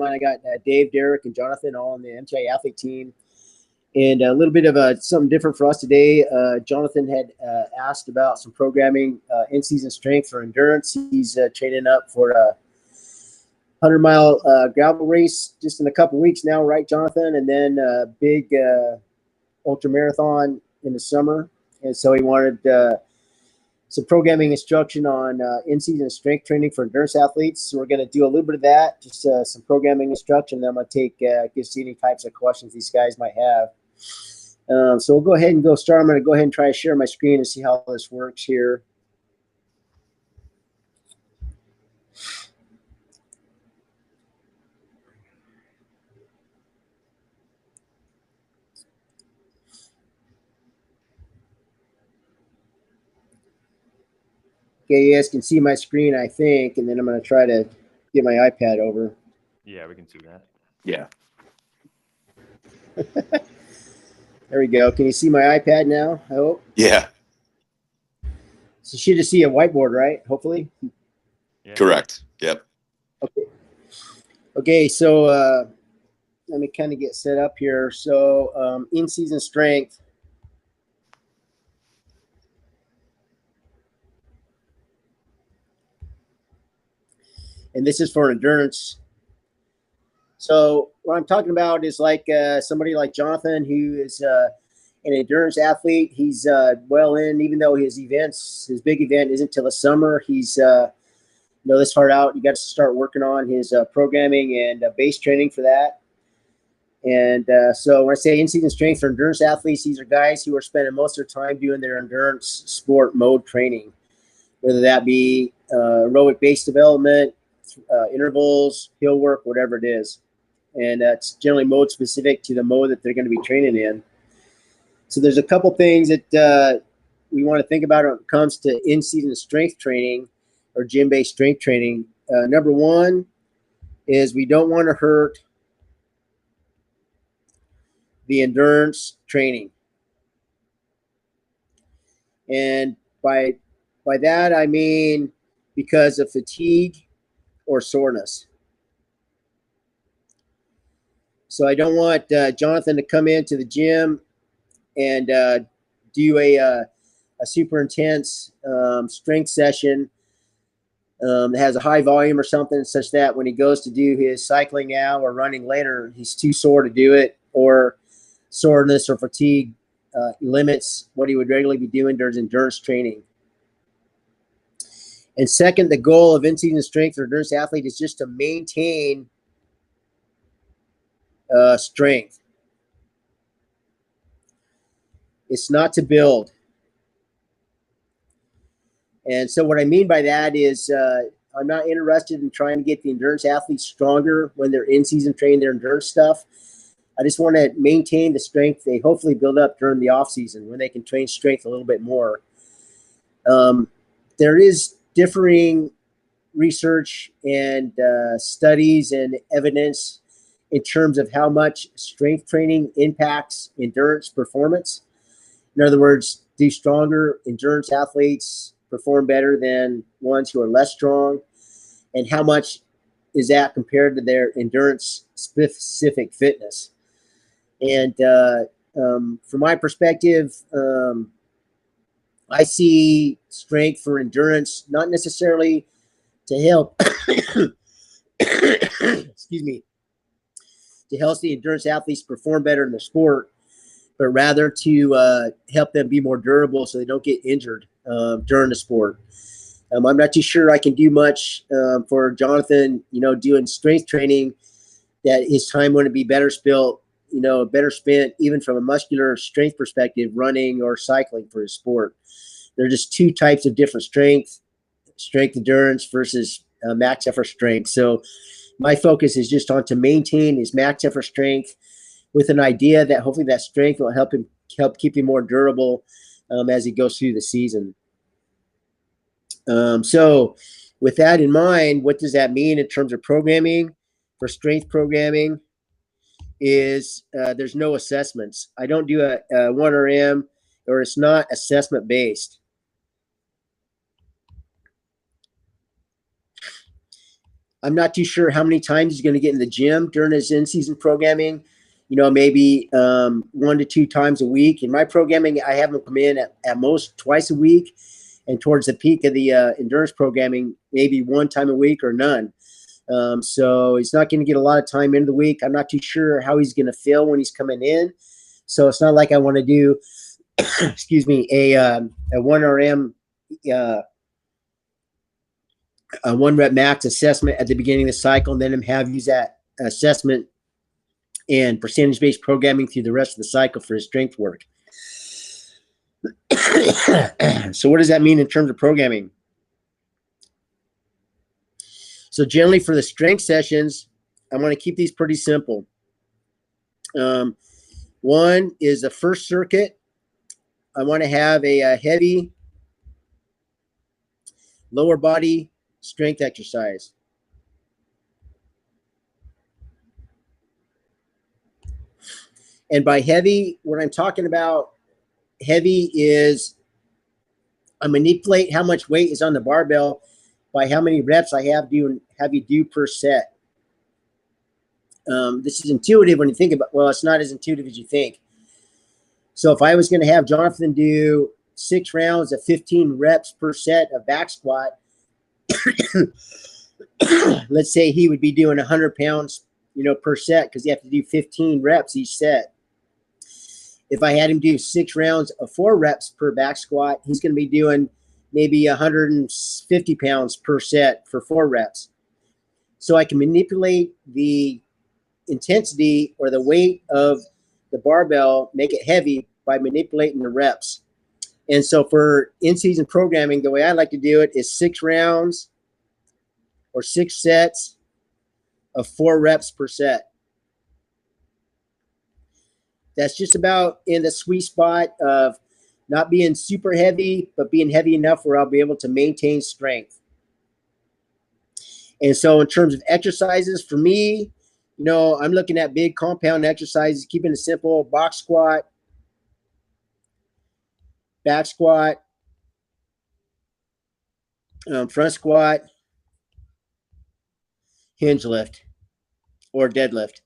mine. I got Dave, Derek, and Jonathan all on the MTI Athlete Team. And a little bit of something different for us today. Jonathan had asked about some programming, in-season strength for endurance. He's training up for a 100-mile gravel race just in a couple weeks now, right, Jonathan? And then a big ultra marathon in the summer. And so he wanted some programming instruction on in-season strength training for endurance athletes. So we're going to do a little bit of that, just some programming instruction. Then I'm going to take, see any types of questions these guys might have. So we'll go ahead and go start. I'm going to go ahead and try to share my screen and see how this works here. Okay, you guys can see my screen, I think, and then I'm going to try to get my iPad over. Yeah, we can see that. Yeah. There we go. Can you see my iPad now? I hope. Yeah. So you should just see a whiteboard, right? Hopefully. Yeah. Correct. Yep. Okay. Okay, so let me kind of get set up here. So in-season strength. And this is for endurance. So what I'm talking about is like somebody like Jonathan, who is an endurance athlete. He's well in, even though his big event isn't till the summer. He's this far out. You got to start working on his programming and base training for that. And so when I say in-season strength for endurance athletes, these are guys who are spending most of their time doing their endurance sport mode training, whether that be aerobic base development, intervals, hill work, whatever it is. And that's generally mode specific to the mode that they're going to be training in. So there's a couple things that we want to think about when it comes to in-season strength training or gym-based strength training. Number one is we don't want to hurt the endurance training. And by that, I mean because of fatigue or soreness. So I don't want Jonathan to come into the gym and do a super intense strength session that has a high volume or something, such that when he goes to do his cycling now or running later, he's too sore to do it, or soreness or fatigue limits what he would regularly be doing during endurance training. And second, the goal of in-season strength for endurance athlete is just to maintain strength. It's not to build. And so what I mean by that is I'm not interested in trying to get the endurance athletes stronger when they're in-season training their endurance stuff. I just want to maintain the strength they hopefully build up during the off-season when they can train strength a little bit more. There is differing research and studies and evidence in terms of how much strength training impacts endurance performance. In other words, do stronger endurance athletes perform better than ones who are less strong? And how much is that compared to their endurance specific fitness? And from my perspective, I see strength for endurance not necessarily to help excuse me, to help the endurance athletes perform better in their sport, but rather to help them be more durable so they don't get injured during the sport. I'm not too sure I can do much for Jonathan, doing strength training, that his time wouldn't be better spent, even from a muscular strength perspective, running or cycling for his sport. There are just two types of different strength endurance versus max effort strength. So my focus is just on to maintain his max effort strength with an idea that hopefully that strength will help keep him more durable as he goes through the season. So with that in mind, what does that mean in terms of programming? For strength programming is there's no assessments. I don't do a 1RM, or it's not assessment based. I'm not too sure how many times he's going to get in the gym during his in-season programming. Maybe 1 to 2 times a week. In my programming, I have him come in at most twice a week, and towards the peak of the endurance programming, maybe 1 time a week or none. So he's not going to get a lot of time into the week. I'm not too sure how he's going to feel when he's coming in. So it's not like I want to do, excuse me, a 1RM, a 1 rep max assessment at the beginning of the cycle, and then him use that assessment and percentage-based programming through the rest of the cycle for his strength work. So what does that mean in terms of programming? So generally for the strength sessions, I want to keep these pretty simple. One is the first circuit. I want to have a heavy lower body strength exercise. And by heavy, what I'm talking about heavy is I manipulate how much weight is on the barbell by how many reps I have you do per set. This is intuitive when you think about, well, it's not as intuitive as you think. So if I was going to have Jonathan do 6 rounds of 15 reps per set of back squat, let's say he would be doing 100 pounds, per set, because you have to do 15 reps each set. If I had him do 6 rounds of 4 reps per back squat, he's going to be doing maybe 150 pounds per set for 4 reps. So I can manipulate the intensity or the weight of the barbell, make it heavy by manipulating the reps. And so for in-season programming, the way I like to do it is 6 rounds or 6 sets of 4 reps per set. That's just about in the sweet spot of not being super heavy, but being heavy enough where I'll be able to maintain strength. And so in terms of exercises, for me, I'm looking at big compound exercises, keeping it simple: box squat, back squat, front squat, hinge lift, or deadlift.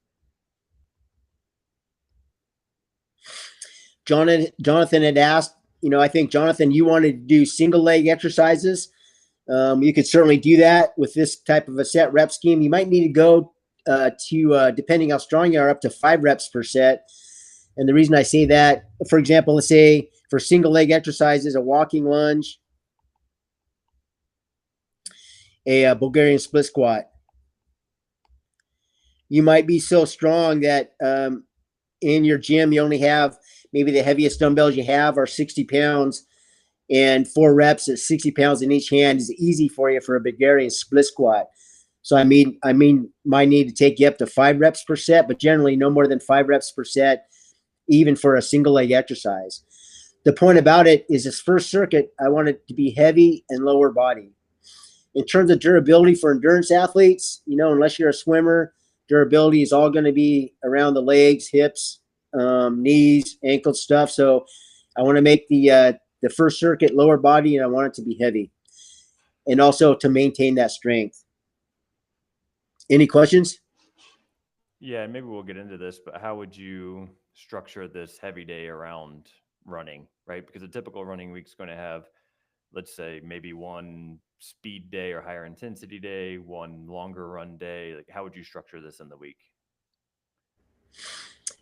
Jonathan had asked, I think, Jonathan, you wanted to do single leg exercises. You could certainly do that with this type of a set rep scheme. You might need to go to, depending how strong you are, up to 5 reps per set. And the reason I say that, for example, let's say for single leg exercises, a walking lunge, a Bulgarian split squat. You might be so strong that in your gym you only have, maybe the heaviest dumbbells you have are 60 pounds, and 4 reps at 60 pounds in each hand is easy for you for a Bulgarian split squat. So I might need to take you up to 5 reps per set, but generally no more than 5 reps per set, even for a single leg exercise. The point about it is this first circuit, I want it to be heavy and lower body. In terms of durability for endurance athletes, unless you're a swimmer, durability is all going to be around the legs, hips, knees, ankle stuff. So I want to make the first circuit lower body, and I want it to be heavy, and also to maintain that strength. Any questions? Yeah, maybe we'll get into this, but how would you structure this heavy day around running, right? Because a typical running week is going to have, let's say, maybe 1 speed day or higher intensity day, 1 longer run day. Like, how would you structure this in the week?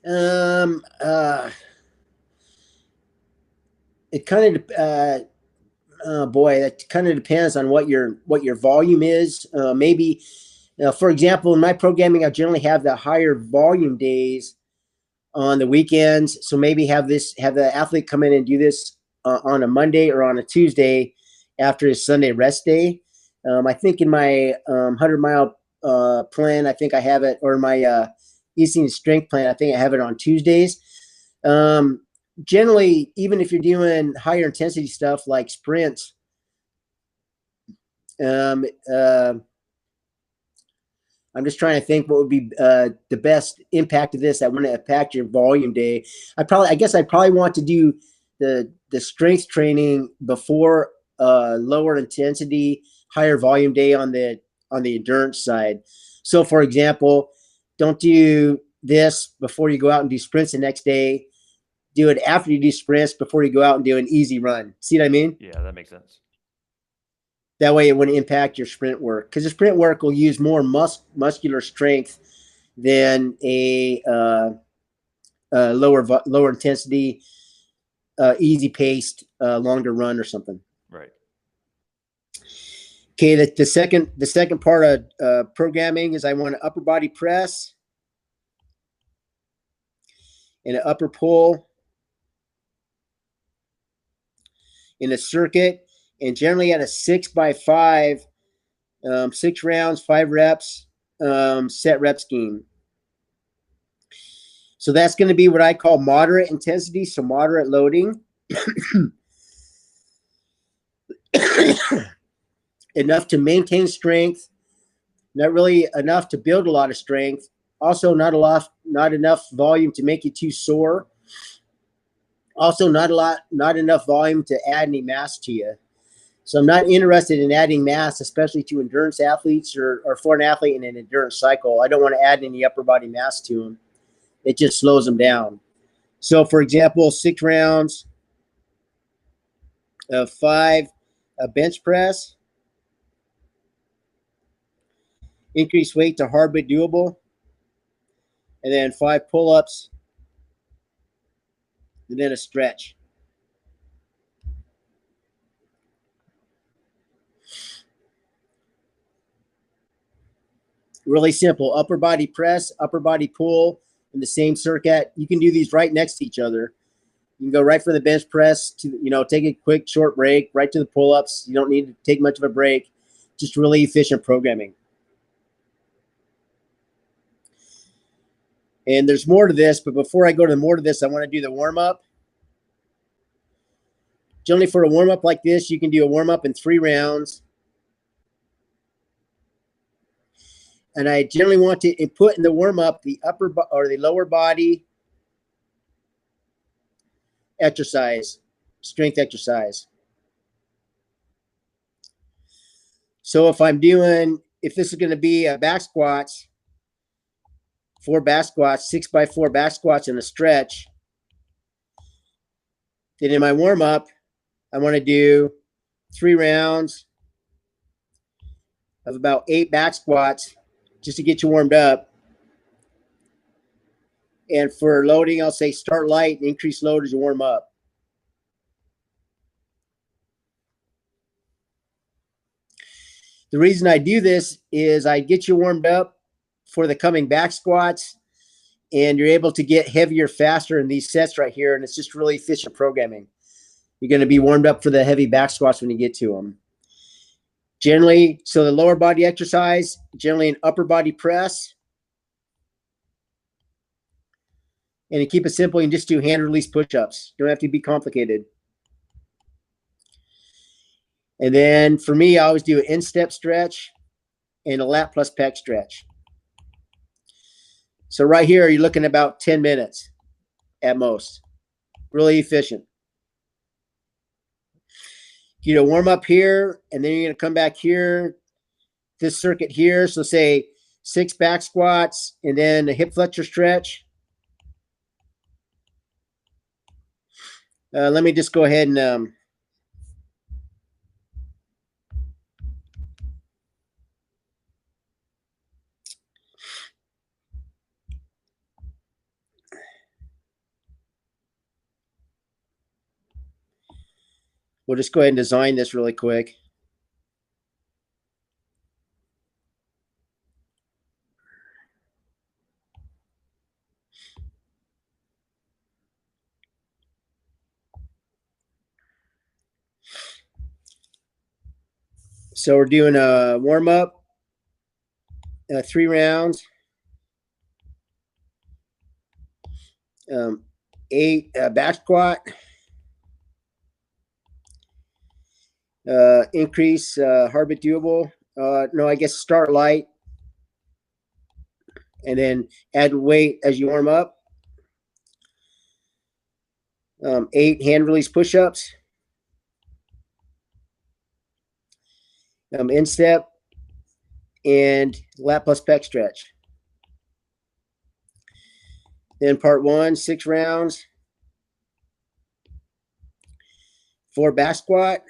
It kind of, that kind of depends on what your volume is. Maybe, for example, in my programming, I generally have the higher volume days on the weekends. So maybe have the athlete come in and do this on a Monday or on a Tuesday after his Sunday rest day. I think in my 100-mile plan, I think I have it, or my easing strength plan, I think I have it on Tuesdays. Generally, even if you're doing higher intensity stuff like sprints, I'm just trying to think what would be the best impact of this that wouldn't impact your volume day. I guess I'd probably want to do the strength training before lower intensity, higher volume day on the on the endurance side. So, for example, don't do this before you go out and do sprints the next day. Do it after you do sprints before you go out and do an easy run. See what I mean? Yeah, that makes sense. That way it wouldn't impact your sprint work, because the sprint work will use more muscular strength than a lower intensity, easy paced, longer run or something. Right. Okay, the second part of programming is I want an upper body press and an upper pull in a circuit, and generally at a 6x5, 6 rounds, 5 reps, set rep scheme. So that's going to be what I call moderate intensity, so moderate loading. Enough to maintain strength, not really enough to build a lot of strength. Also, not enough volume to make you too sore. Also, not enough volume to add any mass to you. So I'm not interested in adding mass, especially to endurance athletes or for an athlete in an endurance cycle. I don't want to add any upper body mass to them. It just slows them down. So, for example, 6 rounds of 5 bench press, increase weight to hard but doable, and then 5 pull-ups, and then a stretch. Really simple. Upper body press, upper body pull in the same circuit. You can do these right next to each other. You can go right for the bench press to, take a quick short break, right to the pull-ups. You don't need to take much of a break. Just really efficient programming. And there's more to this, but before I go to more to this, I want to do the warm-up. Generally for a warm-up like this, you can do a warm-up in 3 rounds. And I generally want to put in the warm-up the upper or the lower body exercise, strength exercise. So if this is going to be a back squats, 4 back squats, 6x4 back squats in a stretch, then in my warm-up, I want to do 3 rounds of about 8 back squats just to get you warmed up. And for loading, I'll say start light and increase load as you warm up. The reason I do this is I get you warmed up for the coming back squats, and you're able to get heavier faster in these sets right here, and it's just really efficient programming. You're going to be warmed up for the heavy back squats when you get to them. Generally, so the lower body exercise, generally an upper body press. And to keep it simple, you can just do hand release push-ups. Don't have to be complicated. And then for me, I always do an instep stretch and a lat plus pec stretch. So right here, you're looking about 10 minutes at most. Really efficient. You warm up here, and then you're going to come back here, this circuit here. So say 6 back squats, and then a hip flexor stretch. Let me just go ahead and we'll just go ahead and design this really quick. So we're doing a warm-up, 3 rounds, 8 back squat, increase hard but doable. No, I guess start light, and then add weight as you warm up. 8 hand release push-ups, instep, and lat plus pec stretch. Then part 1, 6 rounds, 4 back squat,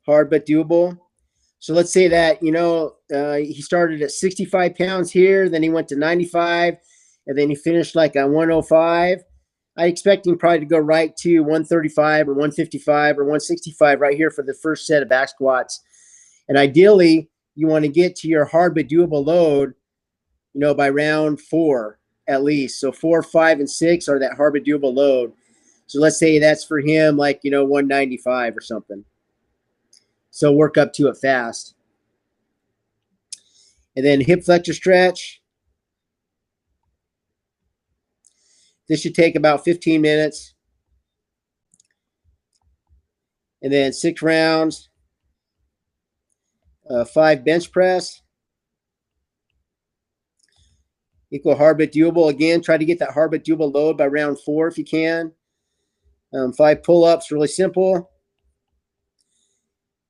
hard but doable. So let's say that, he started at 65 pounds here, then he went to 95, and then he finished like on 105. I expect him probably to go right to 135 or 155 or 165 right here for the first set of back squats. And ideally, you want to get to your hard but doable load, by round 4 at least. So 4, 5, and 6 are that hard but doable load. So let's say that's for him like, 195 or something. So work up to it fast. And then hip flexor stretch. This should take about 15 minutes. And then 6 rounds, 5 bench press. Equal hard but doable. Again, try to get that hard but doable load by round 4 if you can. 5 pull-ups, really simple.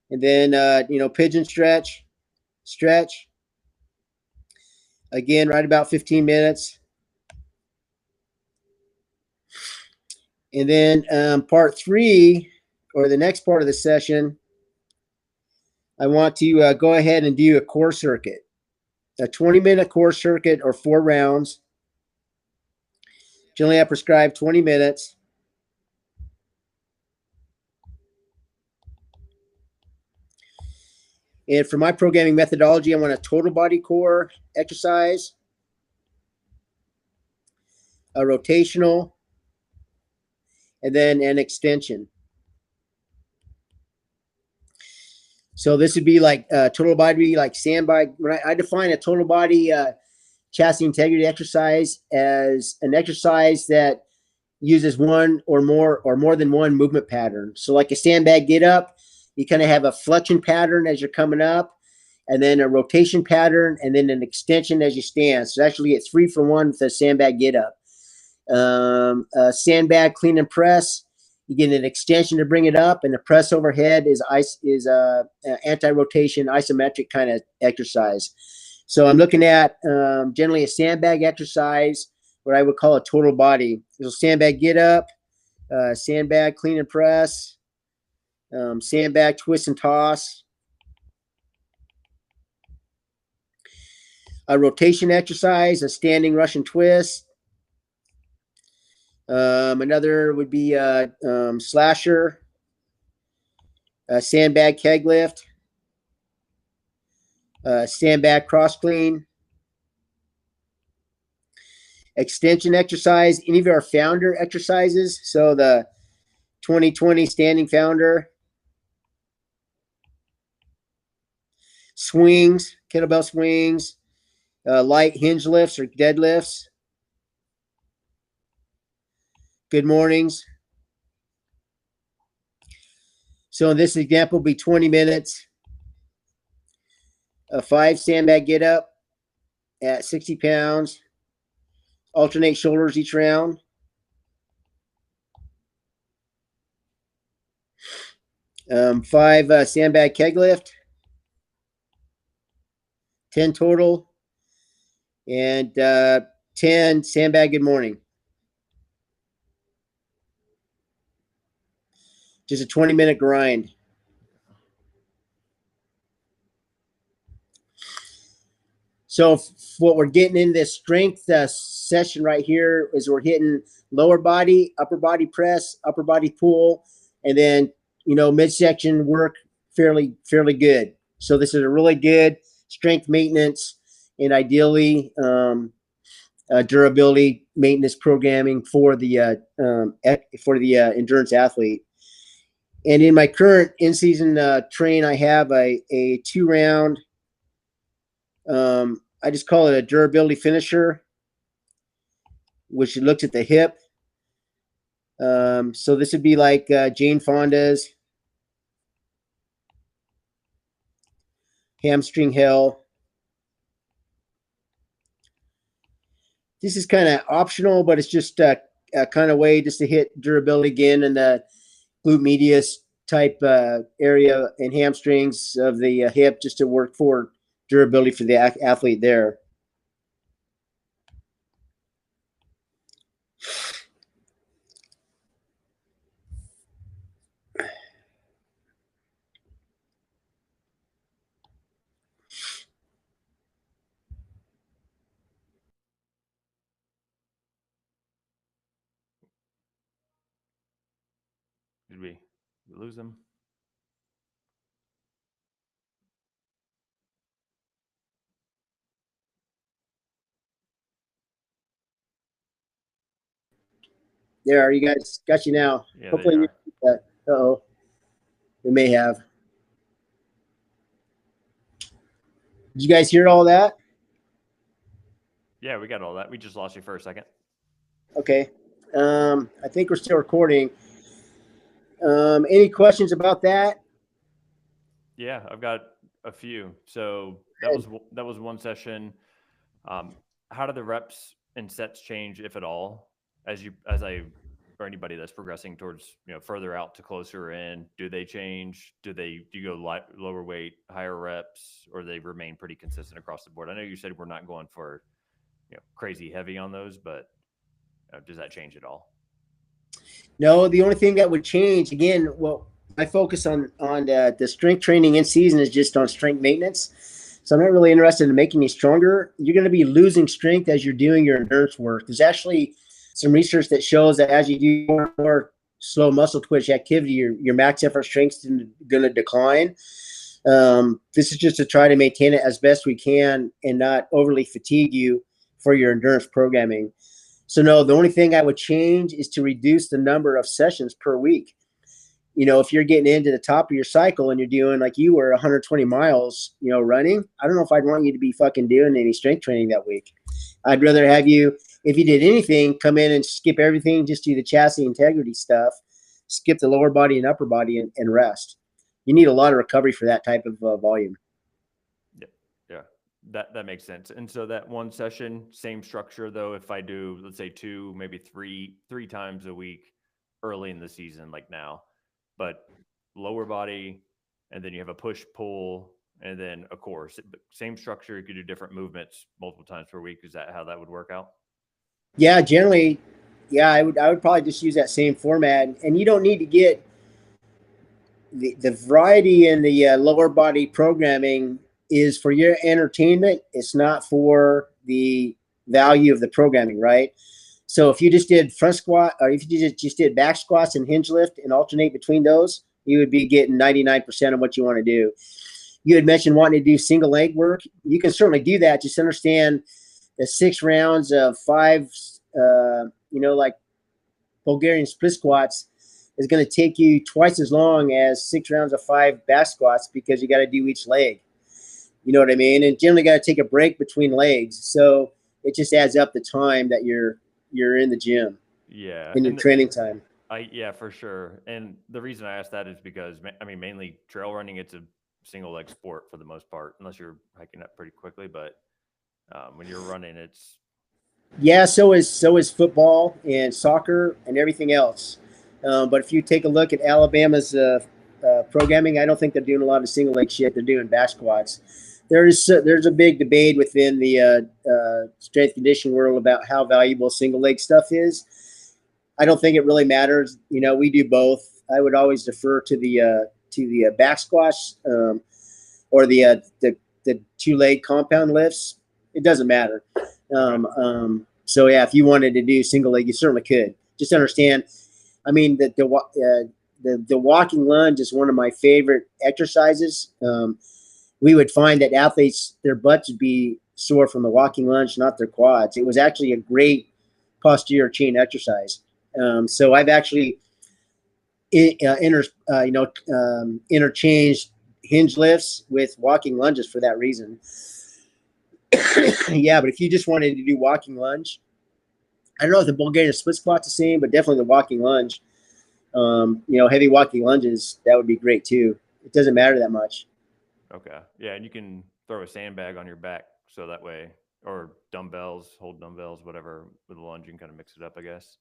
And then, pigeon stretch. Again, right about 15 minutes. And then part 3, or the next part of the session, I want to go ahead and do a core circuit. A 20-minute core circuit or 4 rounds. Generally, I prescribe 20 minutes. And for my programming methodology, I want a total body core exercise, a rotational, and then an extension. So this would be like total body, like sandbag. When I define a total body chassis integrity exercise as an exercise that uses one or more than one movement pattern. So like a sandbag get up, you kind of have a flexion pattern as you're coming up, and then a rotation pattern, and then an extension as you stand. So actually get 3 for 1 with a sandbag get up. A sandbag clean and press, you get an extension to bring it up, and the press overhead is anti-rotation isometric kind of exercise. So I'm looking at generally a sandbag exercise, what I would call a total body. So sandbag get up, sandbag clean and press, sandbag twist and toss, a rotation exercise, a standing Russian twist. Another would be a slasher, a sandbag keg lift, sandbag cross clean, extension exercise, any of our founder exercises. So the 2020 standing founder, swings, kettlebell swings, light hinge lifts or deadlifts, good mornings. So in this example, will be 20 minutes, a 5 sandbag get up at 60 pounds, alternate shoulders each round. Five sandbag keg lift, 10 total, and 10 sandbag good morning. Just a 20-minute grind. So what we're getting in this strength session right here is we're hitting lower body, upper body press, upper body pull, and then, midsection work fairly good. So this is a really good strength maintenance and ideally durability maintenance programming for the endurance athlete. And in my current in-season train, I have a 2-round. I just call it a durability finisher, which looks at the hip. So this would be like Jane Fonda's hamstring hell. This is kind of optional, but it's just a kind of way just to hit durability again and the glute medius type area and hamstrings of the hip, just to work for durability for the athlete there. Did we lose him? There, are you guys? Got you now. Yeah, Hopefully, uh-oh, we may have. Did you guys hear all that? Yeah, we got all that. We just lost you for a second. Okay. I think we're still recording. Any questions about that? Yeah, I've got a few. So that was one session. How do the reps and sets change, if at all, for anybody that's progressing towards, further out to closer in? Do they change? Do you go lower weight, higher reps, or they remain pretty consistent across the board? I know you said we're not going for crazy heavy on those, but does that change at all? No, the only thing that would change, again, well, I focus on the strength training in season is just on strength maintenance. So I'm not really interested in making you stronger. You're going to be losing strength as you're doing your endurance work. There's actually some research that shows that as you do more and more slow muscle twitch activity, your max effort strength is going to decline. This is just to try to maintain it as best we can and not overly fatigue you for your endurance programming. So no, the only thing I would change is to reduce the number of sessions per week. If you're getting into the top of your cycle and you're doing like you were 120 miles, running, I don't know if I'd want you to be fucking doing any strength training that week. I'd rather have you, if you did anything, come in and skip everything, just do the chassis integrity stuff, skip the lower body and upper body and rest. You need a lot of recovery for that type of volume. Yeah. That makes sense. And so that one session, same structure though, if I do, let's say 2, maybe three times a week early in the season, like now, but lower body, and then you have a push pull, and then a course, same structure. You could do different movements multiple times per week. Is that how that would work out? Yeah, generally. Yeah, I would probably just use that same format, and you don't need to get the variety in the lower body programming is for your entertainment. It's not for the value of the programming, right? So if you just did front squat, or if you just did back squats and hinge lift and alternate between those, you would be getting 99% of what you want to do. You had mentioned wanting to do single leg work. You can certainly do that. Just understand the 6 rounds of 5, like Bulgarian split squats is going to take you twice as long as 6 rounds of 5 back squats, because you got to do each leg. You know what I mean? And generally got to take a break between legs. So it just adds up the time that you're in the gym. Yeah. In your training time. Yeah, for sure. And the reason I asked that is because, mainly trail running, it's a single leg sport for the most part, unless you're hiking up pretty quickly. But when you're running, it's. Yeah, so is football and soccer and everything else. But if you take a look at Alabama's programming, I don't think they're doing a lot of single leg shit. They're doing back squats. There's a big debate within the strength conditioning world about how valuable single leg stuff is. I don't think it really matters. We do both. I would always defer to the back squats or the 2-leg compound lifts. It doesn't matter. So yeah, if you wanted to do single leg, you certainly could. Just understand, the walking lunge is one of my favorite exercises. We would find that athletes, their butts would be sore from the walking lunge, not their quads. It was actually a great posterior chain exercise. So I've actually interchanged hinge lifts with walking lunges for that reason. Yeah, but if you just wanted to do walking lunge, I don't know if the Bulgarian split squat's the same, but definitely the walking lunge, heavy walking lunges, that would be great too. It doesn't matter that much. Okay. Yeah. And you can throw a sandbag on your back, so that way, or hold dumbbells, whatever, with a lunge, you can kind of mix it up, I guess.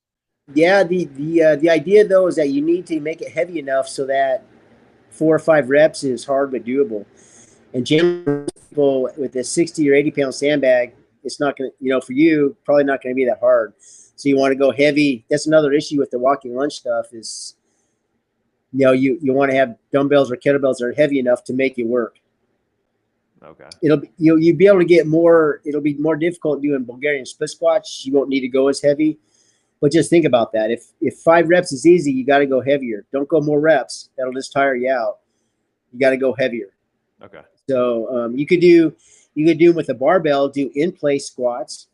Yeah. The idea though is that you need to make it heavy enough so that 4 or 5 reps is hard but doable. And generally, people with a 60 or 80-pound sandbag, it's not going to, you know, for you, probably not going to be that hard. So you want to go heavy. That's another issue with the walking lunge stuff is, you know, you want to have dumbbells or kettlebells that are heavy enough to make it work. Okay. You'll be able to get more. It'll be more difficult doing Bulgarian split squats. You won't need to go as heavy. But just think about that. If 5 reps is easy, you got to go heavier. Don't go more reps. That'll just tire you out. You got to go heavier. Okay. So you could do them with a barbell. Do in place squats.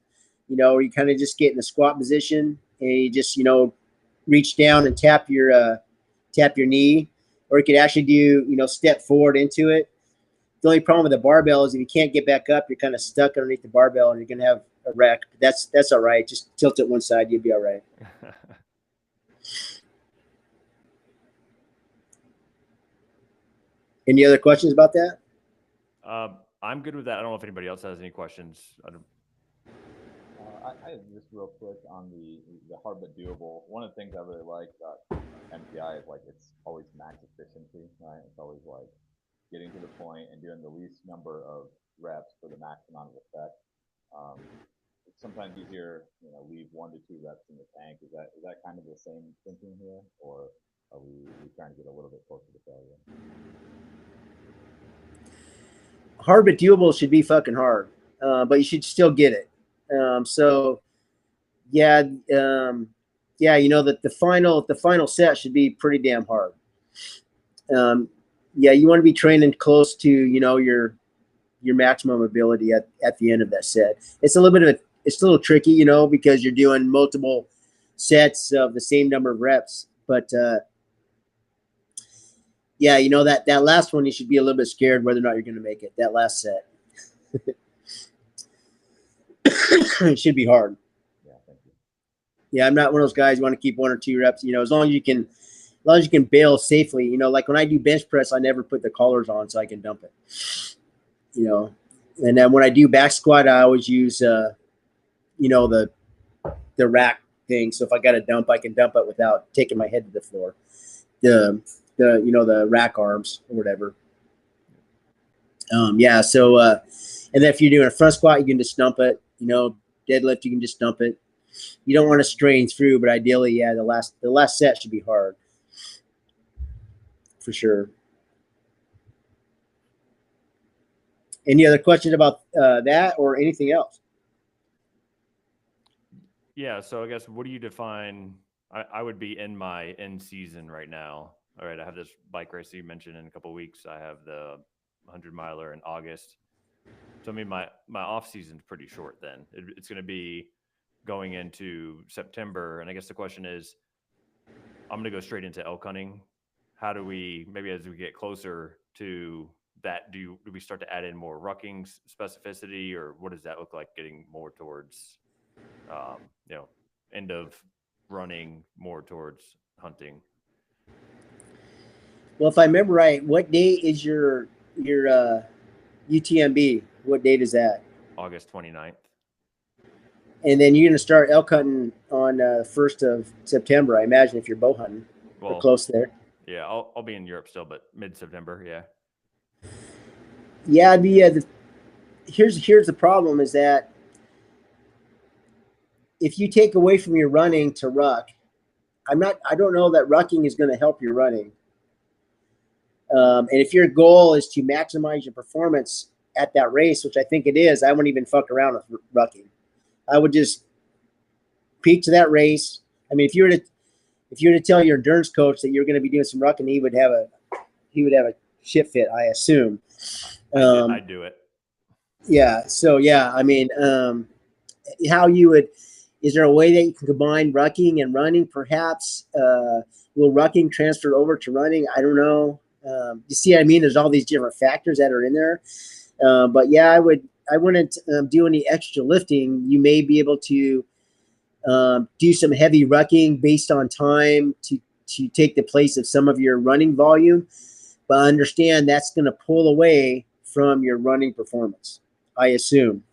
You know, where you kind of just get in the squat position and you just, you know, reach down and tap your knee, or you could actually do, you know, step forward into it. The only problem with the barbell is if you can't get back up, you're kind of stuck underneath the barbell and you're going to have a wreck. That's all right. Just tilt it one side. You'll be all right. Any other questions about that? I'm good with that. I don't know if anybody else has any questions. I just real quick on the hard but doable. One of the things I really like about MTI is like it's always max efficiency, right? It's always like getting to the point and doing the least number of reps for the max amount of effect. It's sometimes easier, you know, leave 1 to 2 reps in the tank. Is that kind of the same thinking here, or are we trying to get a little bit closer to failure? Hard but doable should be fucking hard, but you should still get it. So yeah, you know that the final set should be pretty damn hard. Yeah, you want to be training close to, you know, your maximum ability at the end of that set. It's a little tricky, you know, because you're doing multiple sets of the same number of reps. But yeah, you know, that last one, you should be a little bit scared whether or not you're going to make it. That last set. It should be hard. Yeah, thank you. Yeah, I'm not one of those guys who want to keep 1 or 2 reps. You know, as long as you can bail safely. You know, like when I do bench press, I never put the collars on so I can dump it. You know, and then when I do back squat, I always use, you know, the rack thing. So if I got to dump, I can dump it without taking my head to the floor. The you know, the rack arms or whatever. Yeah. So and then if you're doing a front squat, you can just dump it. You know, deadlift, you can just dump it. You don't want to strain through, but ideally, yeah, the last set should be hard for sure. Any other questions about that or anything else? Yeah. So I guess, what do you define? I would be in my end season right now. All right. I have this bike race you mentioned in a couple of weeks. I have the 100 miler in August. So I mean, my off season's pretty short then. It's going to be going into September. And I guess the question is, I'm going to go straight into elk hunting. How do we, maybe as we get closer to that, do we start to add in more rucking specificity, or what does that look like getting more towards, you know, end of running more towards hunting? Well, if I remember right, what date is your UTMB? What date is that? August 29th. And then you're going to start elk hunting on 1st of September, I imagine, if you're bow hunting. Well, or close there. Yeah, I'll be in Europe still, but mid-September, yeah. Yeah, here's the problem is that if you take away from your running to ruck, I don't know that rucking is going to help your running. And if your goal is to maximize your performance at that race, which I think it is, I wouldn't even fuck around with rucking. I would just peak to that race. I mean, if you were to tell your endurance coach that you're going to be doing some rucking, he would have a shit fit, I assume. I'd do it. Yeah. So yeah, I mean, is there a way that you can combine rucking and running? Perhaps will rucking transfer over to running? I don't know. You see what I mean? There's all these different factors that are in there. But yeah, I wouldn't do any extra lifting. You may be able to do some heavy rucking based on time to take the place of some of your running volume, but understand that's going to pull away from your running performance, I assume.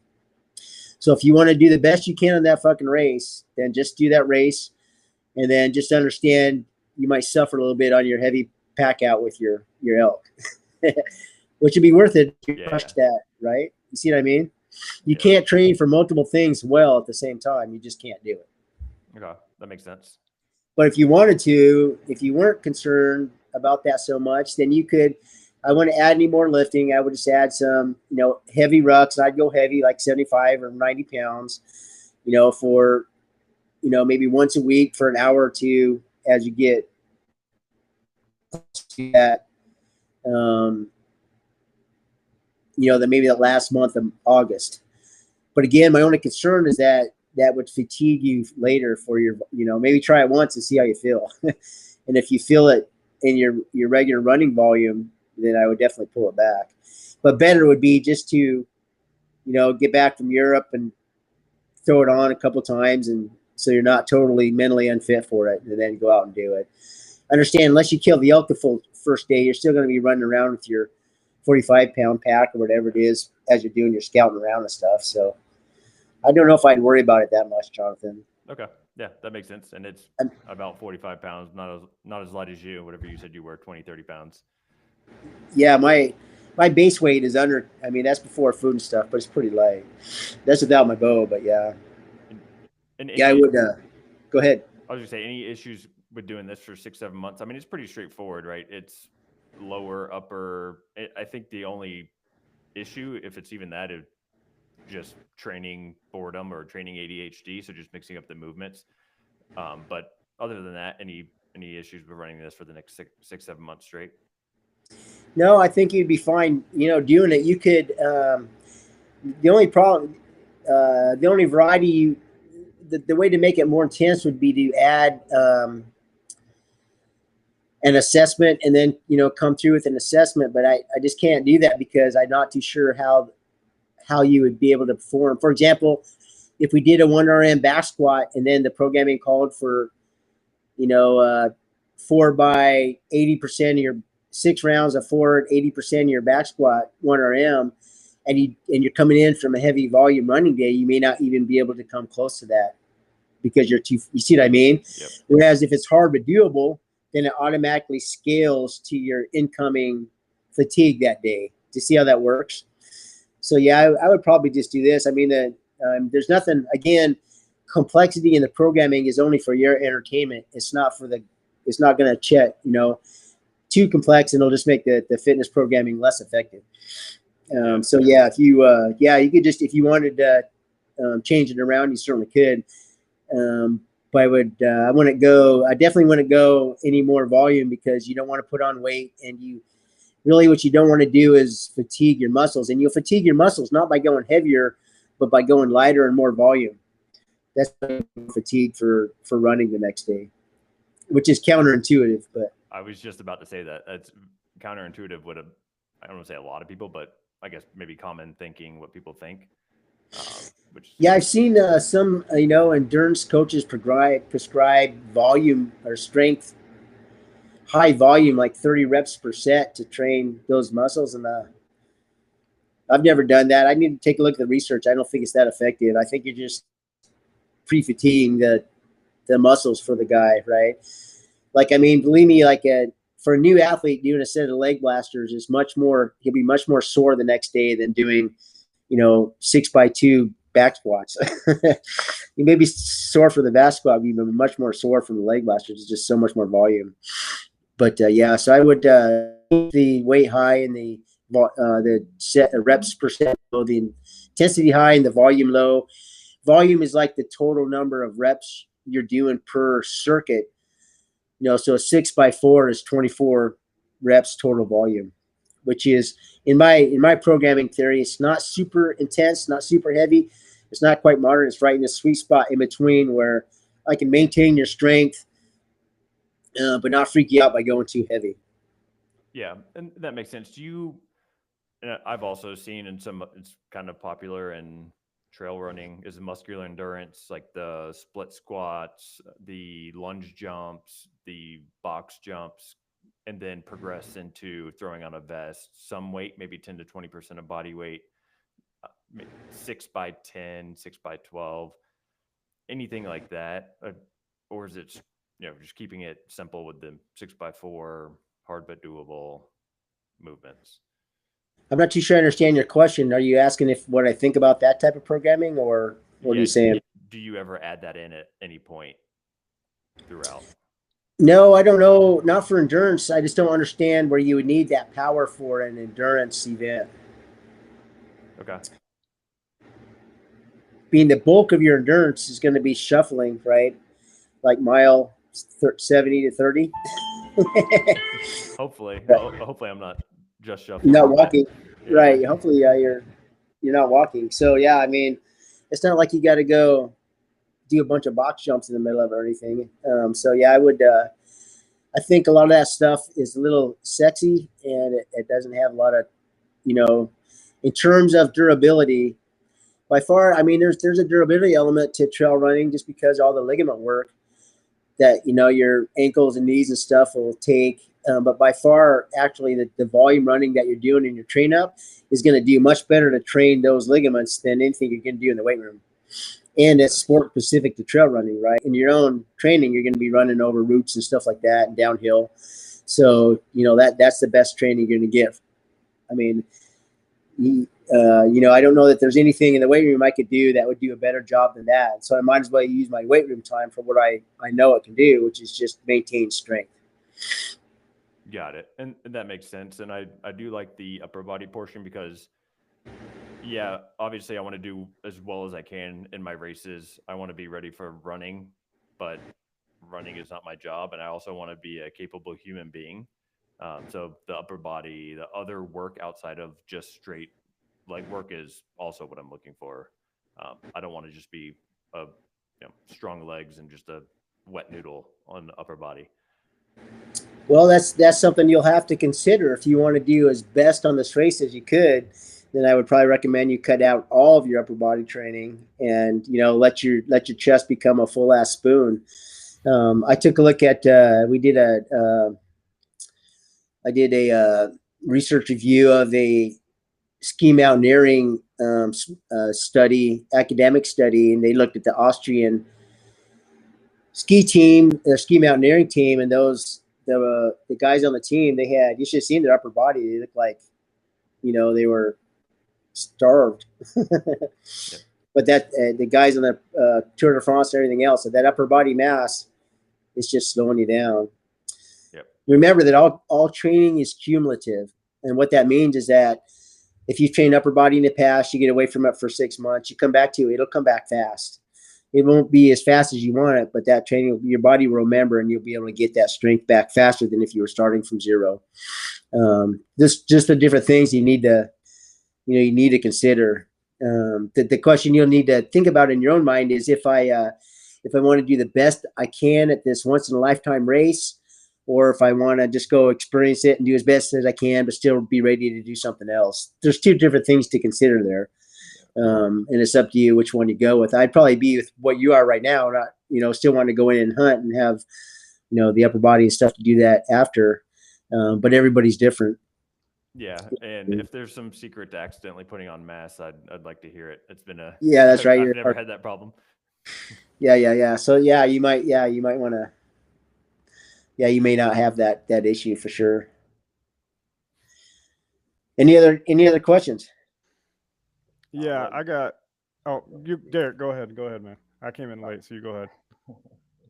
So if you want to do the best you can on that fucking race, then just do that race, and then just understand you might suffer a little bit on your heavy pack out with your elk, which would be worth it if you Yeah. crush that, right? You see what I mean? You Yeah. can't train for multiple things well at the same time. You just can't do it. Okay, that makes sense. But if you wanted to, if you weren't concerned about that so much, then you could. I wouldn't add any more lifting. I would just add some, heavy rucks. I'd go heavy, like 75 or 90 pounds, for, maybe once a week for an hour or two as you get to that, then maybe that last month of August. But again, my only concern is that would fatigue you later for your, maybe try it once and see how you feel. And if you feel it in your regular running volume, then I would definitely pull it back. But better would be just to, get back from Europe and throw it on a couple times, and so you're not totally mentally unfit for it, and then go out and do it. Understand, unless you kill the elk the full first day, you're still going to be running around with your 45-pound pack or whatever it is as you're doing your scouting around and stuff. So I don't know if I'd worry about it that much, Jonathan. Okay. Yeah, that makes sense. And it's about 45 pounds, not as light as you, whatever you said you were, 20, 30 pounds. Yeah, my base weight is under, that's before food and stuff, but it's pretty light. That's without my bow, but yeah. And I would, go ahead. I was going to say, any issues with doing this for 6-7 months? I mean, it's pretty straightforward, right? It's lower, upper. I think the only issue, if it's even that, is just training boredom or training ADHD. So just mixing up the movements. But other than that, any issues with running this for the next 6-7 months straight? No, I think you'd be fine. Doing it, you could. The only problem, the only variety the way to make it more intense would be to add an assessment and then come through with an assessment. But I just can't do that because I'm not too sure how you would be able to perform. For example, if we did a 1RM back squat and then the programming called for 4 by 80% of your 6 rounds of 4 80% of your back squat 1RM, and you're coming in from a heavy volume running day, you may not even be able to come close to that because you see what I mean? Yep. Whereas if it's hard but doable, then it automatically scales to your incoming fatigue that day. To see how that works. So yeah, I would probably just do this. There's nothing, again, complexity in the programming is only for your entertainment. It's not going to check, too complex, and it'll just make the fitness programming less effective. So yeah, if you you could just, if you wanted to change it around, you certainly could. But I definitely wouldn't go any more volume because you don't want to put on weight, and what you don't want to do is fatigue your muscles, and you'll fatigue your muscles not by going heavier, but by going lighter and more volume. That's fatigue for running the next day, which is counterintuitive. But I was just about to say that that's counterintuitive. I don't want to say a lot of people, but I guess maybe common thinking, what people think. I've seen some endurance coaches prescribe volume or strength, high volume, like 30 reps per set to train those muscles, and I've never done that. I need to take a look at the research. I don't think it's that effective. I think you're just pre-fatiguing the muscles for the guy, right? Believe me, for a new athlete, doing a set of leg blasters is he'll be much more sore the next day than doing 6x2 back squats. You may be sore for the back squat, but you're much more sore from the leg blasters. It's just so much more volume. But so I would the weight high and the set reps per set low, the intensity high and the volume low. Volume is like the total number of reps you're doing per circuit. So a 6x4 is 24 reps total volume, which is in my programming theory, it's not super intense, not super heavy. It's not quite moderate. It's right in the sweet spot in between where I can maintain your strength, but not freak you out by going too heavy. Yeah, and that makes sense. And I've also seen it's kind of popular in trail running is muscular endurance, like the split squats, the lunge jumps, the box jumps, and then progress into throwing on a vest, some weight, maybe 10 to 20% of body weight, 6x10, 6x12, anything like that. Or is it, just keeping it simple with the 6x4 hard but doable movements. I'm not too sure I understand your question. Are you asking if what I think about that type of programming, or what are you saying? Do you ever add that in at any point throughout? No, I don't know. Not for endurance. I just don't understand where you would need that power for an endurance event. Okay. Being the bulk of your endurance is going to be shuffling, right? Like mile 70 to 30. Hopefully, Right. hopefully I'm not just shuffling. Not walking, Yeah. right? Hopefully, you're not walking. So yeah, I mean, it's not like you got to go do a bunch of box jumps in the middle of it or anything. So yeah, I would. I think a lot of that stuff is a little sexy, and it doesn't have a lot of, in terms of durability. By far, I mean, there's a durability element to trail running just because all the ligament work that your ankles and knees and stuff will take. But by far, actually, the volume running that you're doing in your train up is going to do much better to train those ligaments than anything you can do in the weight room. And it's sport specific to trail running, right? In your own training, you're going to be running over routes and stuff like that and downhill. So that's the best training you're going to get. I mean, I don't know that there's anything in the weight room I could do that would do a better job than that. So I might as well use my weight room time for what I know it can do, which is just maintain strength. Got it. And that makes sense. And I do like the upper body portion because, yeah, obviously I want to do as well as I can in my races. I want to be ready for running, but running is not my job. And I also want to be a capable human being. So the upper body, the other work outside of just straight leg work is also what I'm looking for. I don't want to just be strong legs and just a wet noodle on the upper body. Well, that's something you'll have to consider if you want to do as best on this race as you could. Then I would probably recommend you cut out all of your upper body training and let your chest become a full ass spoon. I took a look at I did a research review of a ski mountaineering study, academic study, and they looked at the Austrian ski team, their ski mountaineering team, and the guys on the team, you should have seen their upper body. They looked like, they were starved. Yep. But the guys on the Tour de France and everything else, so that upper body mass is just slowing you down. Yep. Remember that all training is cumulative. And what that means is that if you train upper body in the past, you get away from it for 6 months, you come back to it, it'll come back fast. It won't be as fast as you want it, but that training, your body will remember, and you'll be able to get that strength back faster than if you were starting from zero. Just the different things you need to consider. The question you'll need to think about in your own mind is if I want to do the best I can at this once in a lifetime race, or if I want to just go experience it and do as best as I can, but still be ready to do something else. There's two different things to consider there. And it's up to you which one you go with. I'd probably be with what you are right now, not, still want to go in and hunt and have, the upper body and stuff to do that after. But everybody's different. Yeah. And if there's some secret to accidentally putting on mass, I'd like to hear it. It's been yeah, that's right. I've never had that problem. Yeah. So you might want to, you may not have that issue for sure. Any other questions? Yeah, I got. Oh, Derek, go ahead, man. I came in late, so you go ahead.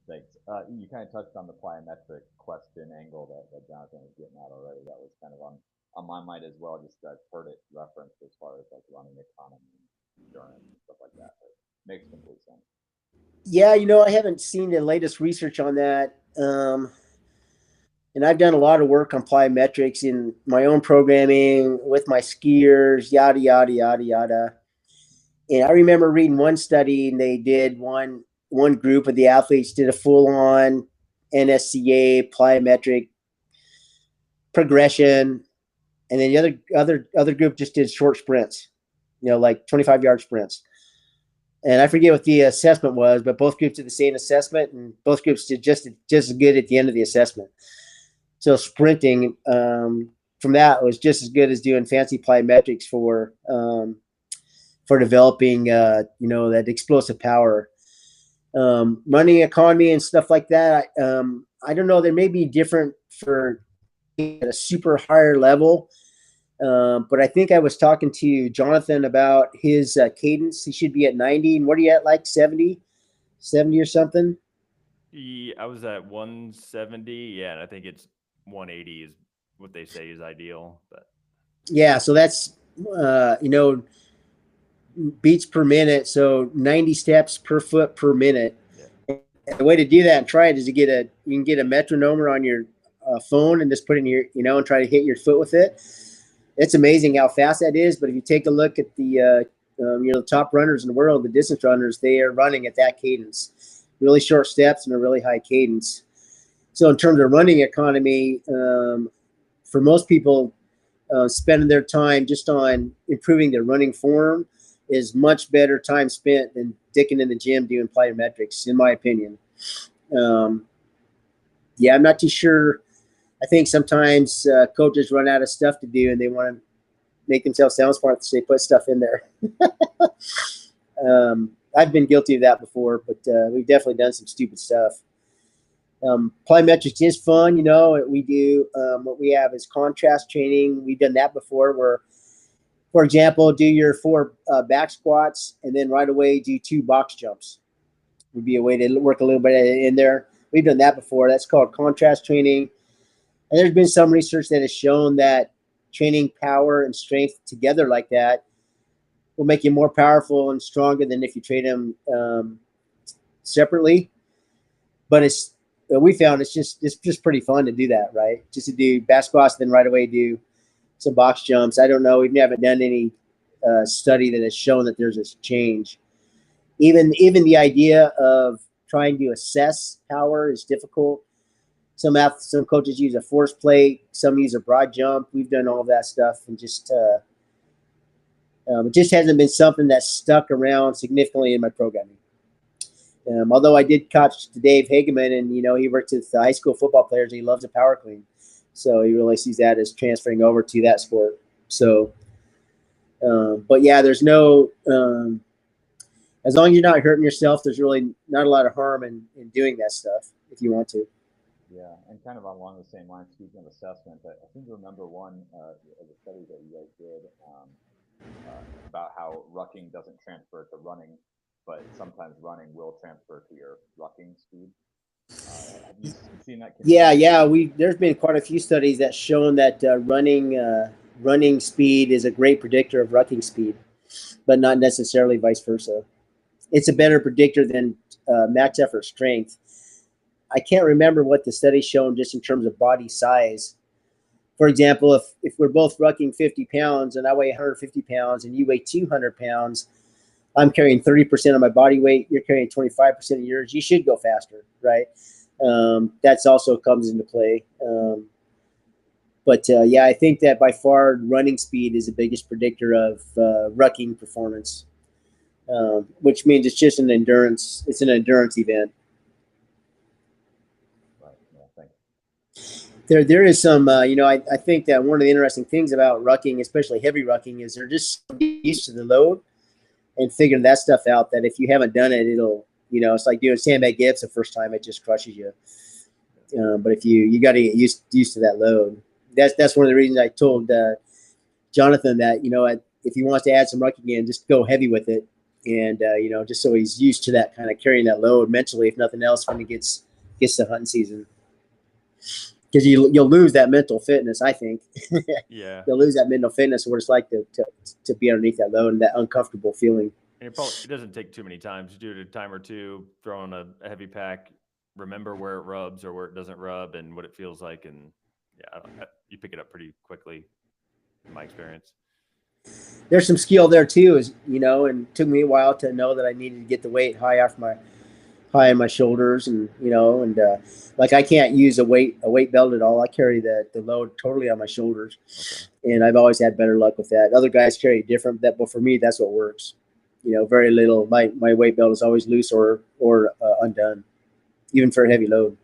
Thanks. You kind of touched on the plyometric question angle that Jonathan was getting at already. That was kind of on my mind as well. Just I've heard it referenced as far as like running economy, endurance, and stuff like that. But it makes complete sense. Yeah, I haven't seen the latest research on that. And I've done a lot of work on plyometrics in my own programming with my skiers, yada, yada, yada, yada. And I remember reading one study, and they did one group of the athletes did a full-on NSCA plyometric progression, and then the other group just did short sprints, like 25-yard sprints. And I forget what the assessment was, but both groups did the same assessment, and both groups did just as good at the end of the assessment. So sprinting from that was just as good as doing fancy plyometrics for developing, that explosive power. Running economy and stuff like that. I don't know. There may be different for at a super higher level. But I think I was talking to Jonathan about his cadence. He should be at 90. And what are you at, like 70 or something? I was at 170. Yeah, and I think it's 180 is what they say is ideal. But yeah, so that's beats per minute. So 90 steps per foot per minute. Yeah. And the way to do that and try it is you can get a metronomer on your phone and just put it in your, and try to hit your foot with it. It's amazing how fast that is. But if you take a look at the top runners in the world, the distance runners, they are running at that cadence, really short steps and a really high cadence. So in terms of running economy, for most people, spending their time just on improving their running form is much better time spent than dicking in the gym doing plyometrics, in my opinion. Yeah, I'm not too sure. I think sometimes coaches run out of stuff to do and they want to make themselves sound smart, so they put stuff in there. I've been guilty of that before, but we've definitely done some stupid stuff. Plyometrics is fun, we do what we have is contrast training. We've done that before where, for example, do your 4 back squats and then right away do 2 box jumps. Would be a way to work a little bit in there. We've done that before. That's called contrast training. And there's been some research that has shown that training power and strength together like that will make you more powerful and stronger than if you train them separately. But we found it's just pretty fun to do that, right? Just to do back squats, then right away do some box jumps. I don't know. We haven't done any study that has shown that there's this change. Even the idea of trying to assess power is difficult. Some coaches use a force plate. Some use a broad jump. We've done all of that stuff, and it just hasn't been something that's stuck around significantly in my programming. Although I did coach to Dave Hageman, and he worked with the high school football players, and he loves the power clean, so he really sees that as transferring over to that sport. So, but yeah, there's no as long as you're not hurting yourself, there's really not a lot of harm in doing that stuff if you want to. Yeah, and kind of along the same line, speaking of assessment, I seem to remember one of the studies that you guys did about how rucking doesn't transfer to running, but sometimes running will transfer to your rucking speed. Have you seen that? Yeah. There's been quite a few studies that shown that running speed is a great predictor of rucking speed, but not necessarily vice versa. It's a better predictor than max effort strength. I can't remember what the study's shown just in terms of body size. For example, if we're both rucking 50 pounds and I weigh 150 pounds and you weigh 200 pounds, I'm carrying 30% of my body weight. You're carrying 25% of yours. You should go faster, right? That's also comes into play. But yeah, I think that by far running speed is the biggest predictor of rucking performance, which means it's just an endurance. It's an endurance event. Right. Yeah, thanks. There is some, I think that one of the interesting things about rucking, especially heavy rucking, is they're just used to the load and figuring that stuff out, that if you haven't done it, it'll, it's like doing sandbag dips the first time, it just crushes you. But if you got to get used to that load. That's one of the reasons I told Jonathan that, if he wants to add some rucking in, just go heavy with it. And, just so he's used to that kind of carrying that load mentally, if nothing else, when he gets to hunting season. Because you'll lose that mental fitness, I think. Yeah. You'll lose that mental fitness, what it's like to be underneath that load and that uncomfortable feeling. And it doesn't take too many times. Do it a time or two, throw on a heavy pack, remember where it rubs or where it doesn't rub and what it feels like. And yeah, you pick it up pretty quickly, in my experience. There's some skill there too, and it took me a while to know that I needed to get the weight high on my shoulders, and like I can't use a weight belt at all. I carry the load totally on my shoulders, okay. And I've always had better luck with that. Other guys carry different, but for me, that's what works. Very little. My weight belt is always loose or undone, even for a heavy load.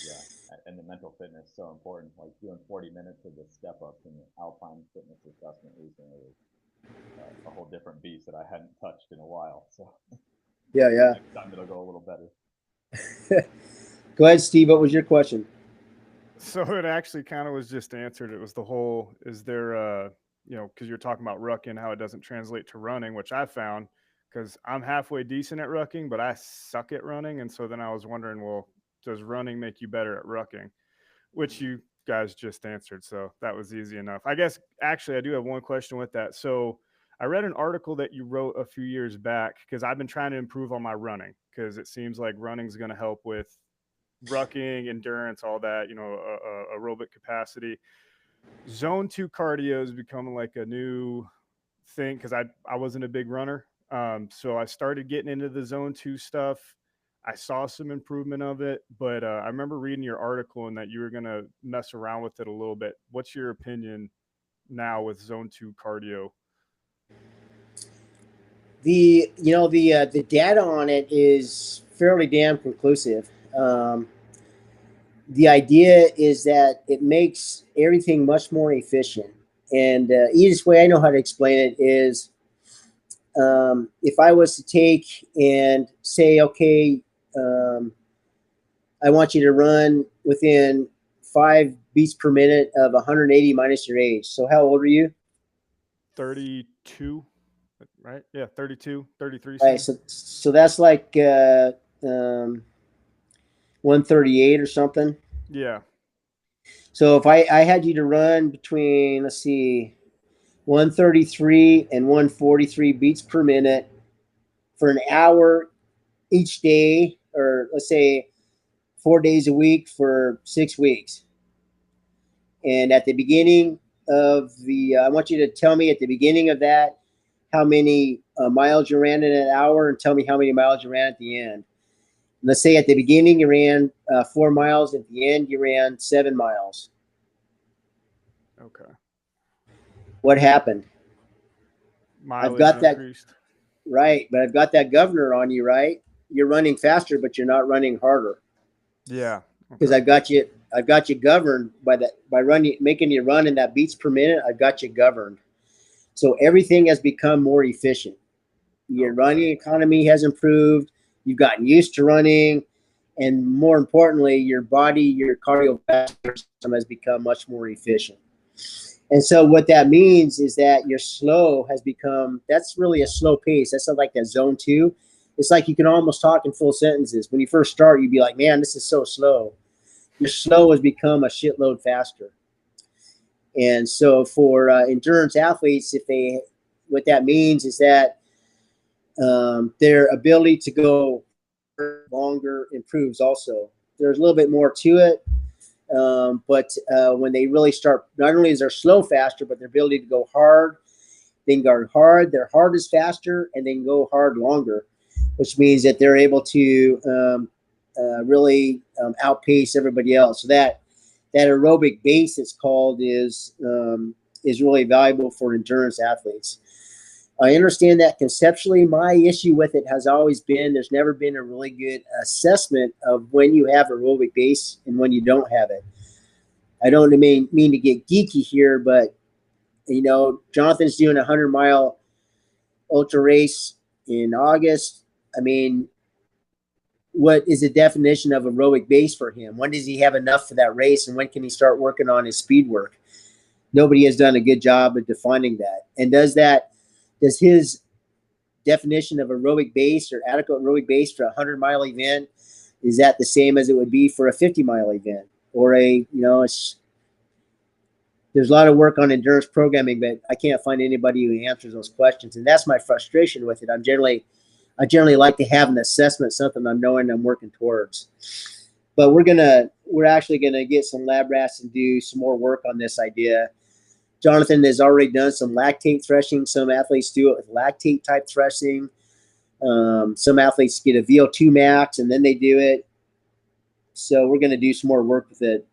Yeah, and the mental fitness is so important. Like doing 40 minutes of the step ups in the Alpine fitness assessment recently was a whole different beast that I hadn't touched in a while. So. Yeah. Next time it'll go a little better. Go ahead, Steve. What was your question? So it actually kind of was just answered. It was the whole, is there, because you're talking about rucking, how it doesn't translate to running, which I found, because I'm halfway decent at rucking, but I suck at running. And so then I was wondering, well, does running make you better at rucking? Which you guys just answered. So that was easy enough. I guess, actually, I do have one question with that. So I read an article that you wrote a few years back, because I've been trying to improve on my running, because it seems like running is going to help with rucking, endurance, all that, aerobic capacity. Zone 2 cardio is becoming like a new thing, because I wasn't a big runner. So I started getting into the zone 2 stuff. I saw some improvement of it, but I remember reading your article and that you were going to mess around with it a little bit. What's your opinion now with zone 2 cardio? The data on it is fairly damn conclusive. The idea is that it makes everything much more efficient. And easiest way I know how to explain it is, if I was to take and say, okay, I want you to run within 5 beats per minute of 180 minus your age. So how old are you? 32, right? Yeah, 32, 33. Right. So that's like 138 or something. Yeah. So if I had you to run between, let's see, 133 and 143 beats per minute for an hour each day, or let's say 4 days a week for 6 weeks. And at the beginning of I want you to tell me at the beginning of that how many miles you ran in an hour, and tell me how many miles you ran at the end. Let's say at the beginning you ran 4 miles. At the end you ran 7 miles. Okay. What happened? Mileage I've got increased. Right, but I've got that governor on you, right? You're running faster, but you're not running harder. Yeah. Because I've got you governed by making you run in that beats per minute. I've got you governed. So everything has become more efficient. Your running economy has improved. You've gotten used to running. And more importantly, your body, your cardiovascular system has become much more efficient. And so what that means is that your slow has become, that's really a slow pace. That's not like that zone 2. It's like you can almost talk in full sentences. When you first start, you'd be like, man, this is so slow. Your slow has become a shitload faster. And so for endurance athletes, what that means is that their ability to go longer improves also. There's a little bit more to it. But when they really start, not only is their slow faster, but their ability to go hard, they can go hard, their heart is faster, and they can go hard longer, which means that they're able to really outpace everybody else. So that aerobic base, it's called, is really valuable for endurance athletes. I understand that conceptually. My issue with it has always been there's never been a really good assessment of when you have aerobic base and when you don't have it. I don't mean to get geeky here, but Jonathan's doing a 100-mile ultra race in August. I mean, what is the definition of aerobic base for him? When does he have enough for that race, and when can he start working on his speed work? Nobody has done a good job of defining that. And does his definition of aerobic base or adequate aerobic base for a 100-mile event, is that the same as it would be for a 50-mile event? Or there's a lot of work on endurance programming, but I can't find anybody who answers those questions. And that's my frustration with it. I generally like to have an assessment, something I'm knowing I'm working towards. But we're actually gonna get some lab rats and do some more work on this idea. Jonathan has already done some lactate threshing. Some athletes do it with lactate type threshing. Some athletes get a VO2 max and then they do it. So we're going to do some more work with it.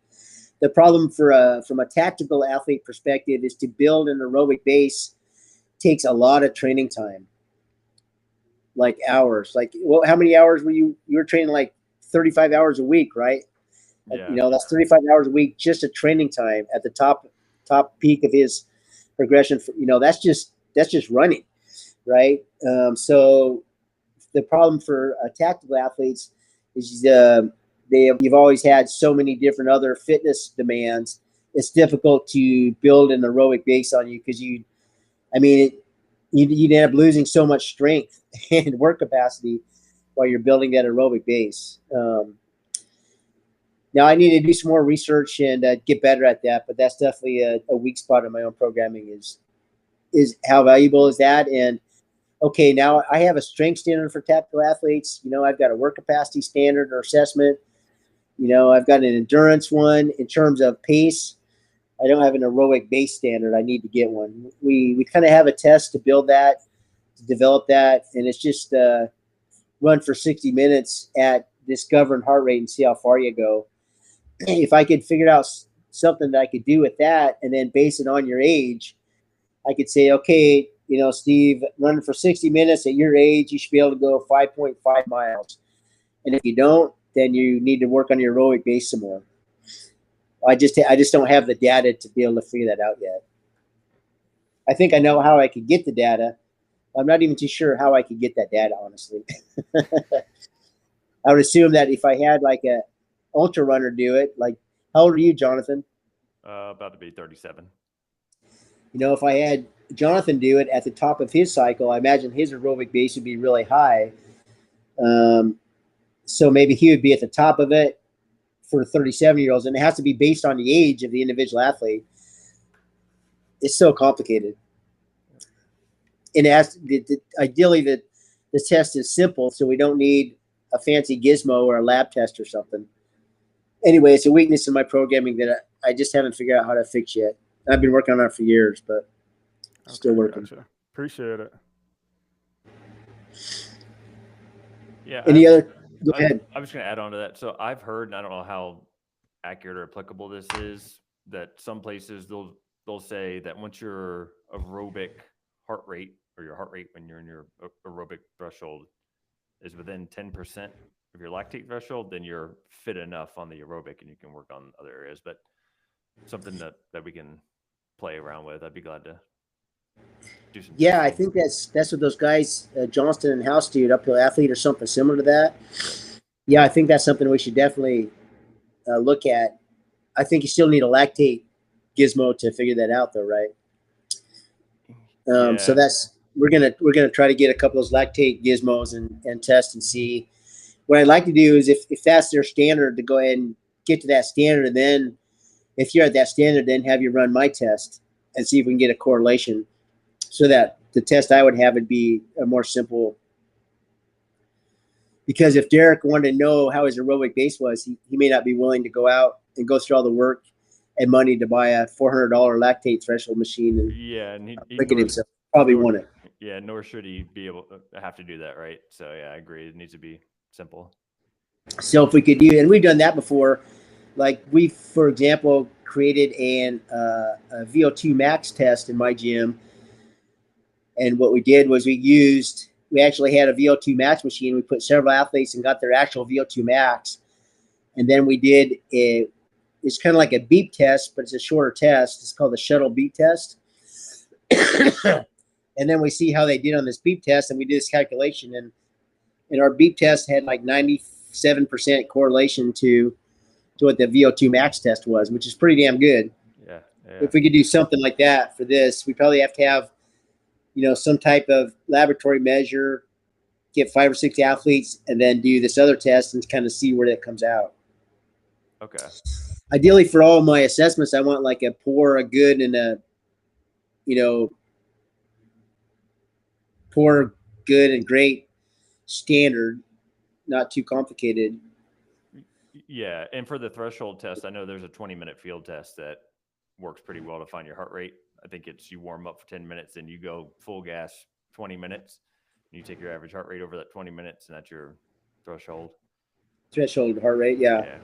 The problem from a tactical athlete perspective is to build an aerobic base takes a lot of training time, like hours. Like, how many hours were you were training? Like 35 hours a week, right? Yeah. That's 35 hours a week just a training time at the top peak of his progression. That's just running, right? So the problem for tactical athletes is you've always had so many different other fitness demands. It's difficult to build an aerobic base on you because you'd end up losing so much strength and work capacity while you're building that aerobic base. Now I need to do some more research and get better at that, but that's definitely a weak spot in my own programming is how valuable is that? And okay, now I have a strength standard for tactical athletes. I've got a work capacity standard or assessment. I've got an endurance one. In terms of pace, I don't have an aerobic base standard. I need to get one. We kind of have a test to build that, to develop that, and it's just run for 60 minutes at this governed heart rate and see how far you go. If I could figure out something that I could do with that and then base it on your age, I could say, okay, Steve, running for 60 minutes at your age, you should be able to go 5.5 miles. And if you don't, then you need to work on your aerobic base some more. I just don't have the data to be able to figure that out yet. I think I know how I could get the data. I'm not even too sure how I could get that data, honestly. I would assume that if I had like a ultra runner do it, like, how old are you, Jonathan? About to be 37. If I had Jonathan do it at the top of his cycle, I imagine his aerobic base would be really high. So maybe he would be at the top of it for 37-year-olds, and it has to be based on the age of the individual athlete. It's so complicated. And ideally, the test is simple, so we don't need a fancy gizmo or a lab test or something. Anyway, it's a weakness in my programming that I just haven't figured out how to fix yet. I've been working on it for years, but still working. Gotcha. Appreciate it. Yeah. Go ahead. I'm just going to add on to that. So I've heard, and I don't know how accurate or applicable this is, that some places they'll say that once your aerobic heart rate or your heart rate when you're in your aerobic threshold is within 10% of your lactate threshold, then you're fit enough on the aerobic and you can work on other areas. But something that we can play around with. I'd be glad to do some. Yeah, I think that's what those guys, Johnston and House, do, Uphill Athlete or something similar to that. Yeah, I think that's something we should definitely look at. I think you still need a lactate gizmo to figure that out, though, right? So we're gonna try to get a couple of those lactate gizmos and test and see. What I'd like to do is if that's their standard, to go ahead and get to that standard, and then if you're at that standard, then have you run my test and see if we can get a correlation, so that the test I would have would be a more simple. Because if Derek wanted to know how his aerobic base was, he may not be willing to go out and go through all the work and money to buy a $400 lactate threshold machine and look at himself. Probably want it. Yeah, nor should he be able to have to do that, right? So yeah, I agree. It needs to be simple. So if we could do, and we've done that before, like we, for example, created a VO2 max test in my gym. And what we did was we actually had a VO2 max machine. We put several athletes and got their actual VO2 max. And then we did it's kind of like a beep test, but it's a shorter test. It's called the shuttle beep test. And then we see how they did on this beep test. And we did this calculation, and our beep test had like 97% correlation to what the VO2 max test was, which is pretty damn good. Yeah. If we could do something like that for this, we probably have to have, some type of laboratory measure, get 5 or 6 athletes, and then do this other test and kind of see where that comes out. Okay. Ideally, for all of my assessments, I want like a poor, a good, and a, poor, good, and great standard, not too complicated. Yeah, and for the threshold test, I know there's a 20-minute field test that works pretty well to find your heart rate. I think it's you warm up for 10 minutes and you go full gas 20 minutes. And you take your average heart rate over that 20 minutes, and that's your threshold. Threshold heart rate, yeah.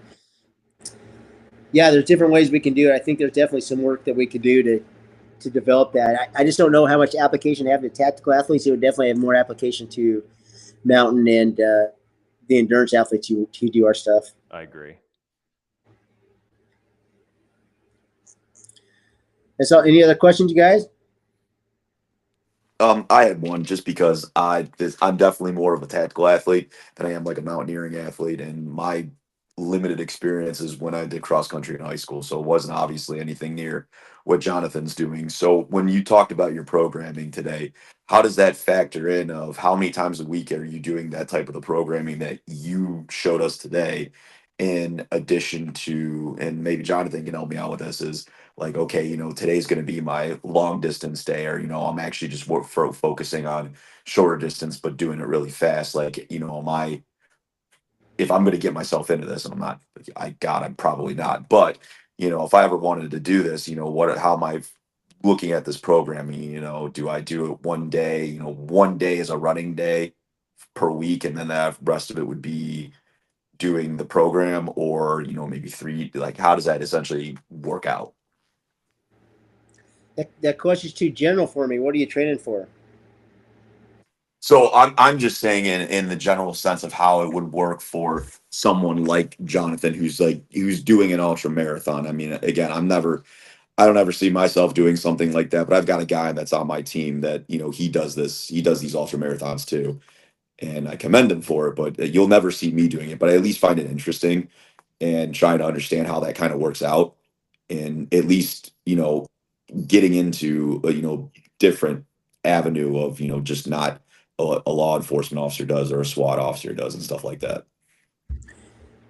Yeah, there's different ways we can do it. I think there's definitely some work that we could do to develop that. I just don't know how much application to have to tactical athletes. It would definitely have more application to mountain and the endurance athletes who do our stuff. I agree. That's all. Any other questions, you guys? I had one just because I'm definitely more of a tactical athlete than I am like a mountaineering athlete, and my limited experiences when I did cross country in high school, so it wasn't obviously anything near what Jonathan's doing. So when you talked about your programming today, how does that factor in of how many times a week are you doing that type of the programming that you showed us today, in addition to, and maybe Jonathan can help me out with this, is like, okay, you know, today's going to be my long distance day, or, you know, I'm actually just focusing on shorter distance, but doing it really fast. Like, you know, if I'm going to get myself into this, and I'm probably not, but, you know, if I ever wanted to do this, you know, how am I looking at this programming? You know, do I do it one day, you know, one day is a running day per week, and then the rest of it would be doing the program, or, you know, maybe three, like, how does that essentially work out? That question's too general for me. What are you training for? So I'm just saying in the general sense of how it would work for someone like Jonathan, who's doing an ultra marathon. I mean, again, I don't ever see myself doing something like that, but I've got a guy that's on my team that, you know, he does these ultra marathons too, and I commend him for it, but you'll never see me doing it. But I at least find it interesting and trying to understand how that kind of works out, and at least, you know, getting into a, you know, different avenue of, you know, just not a law enforcement officer does, or a SWAT officer does, and stuff like that.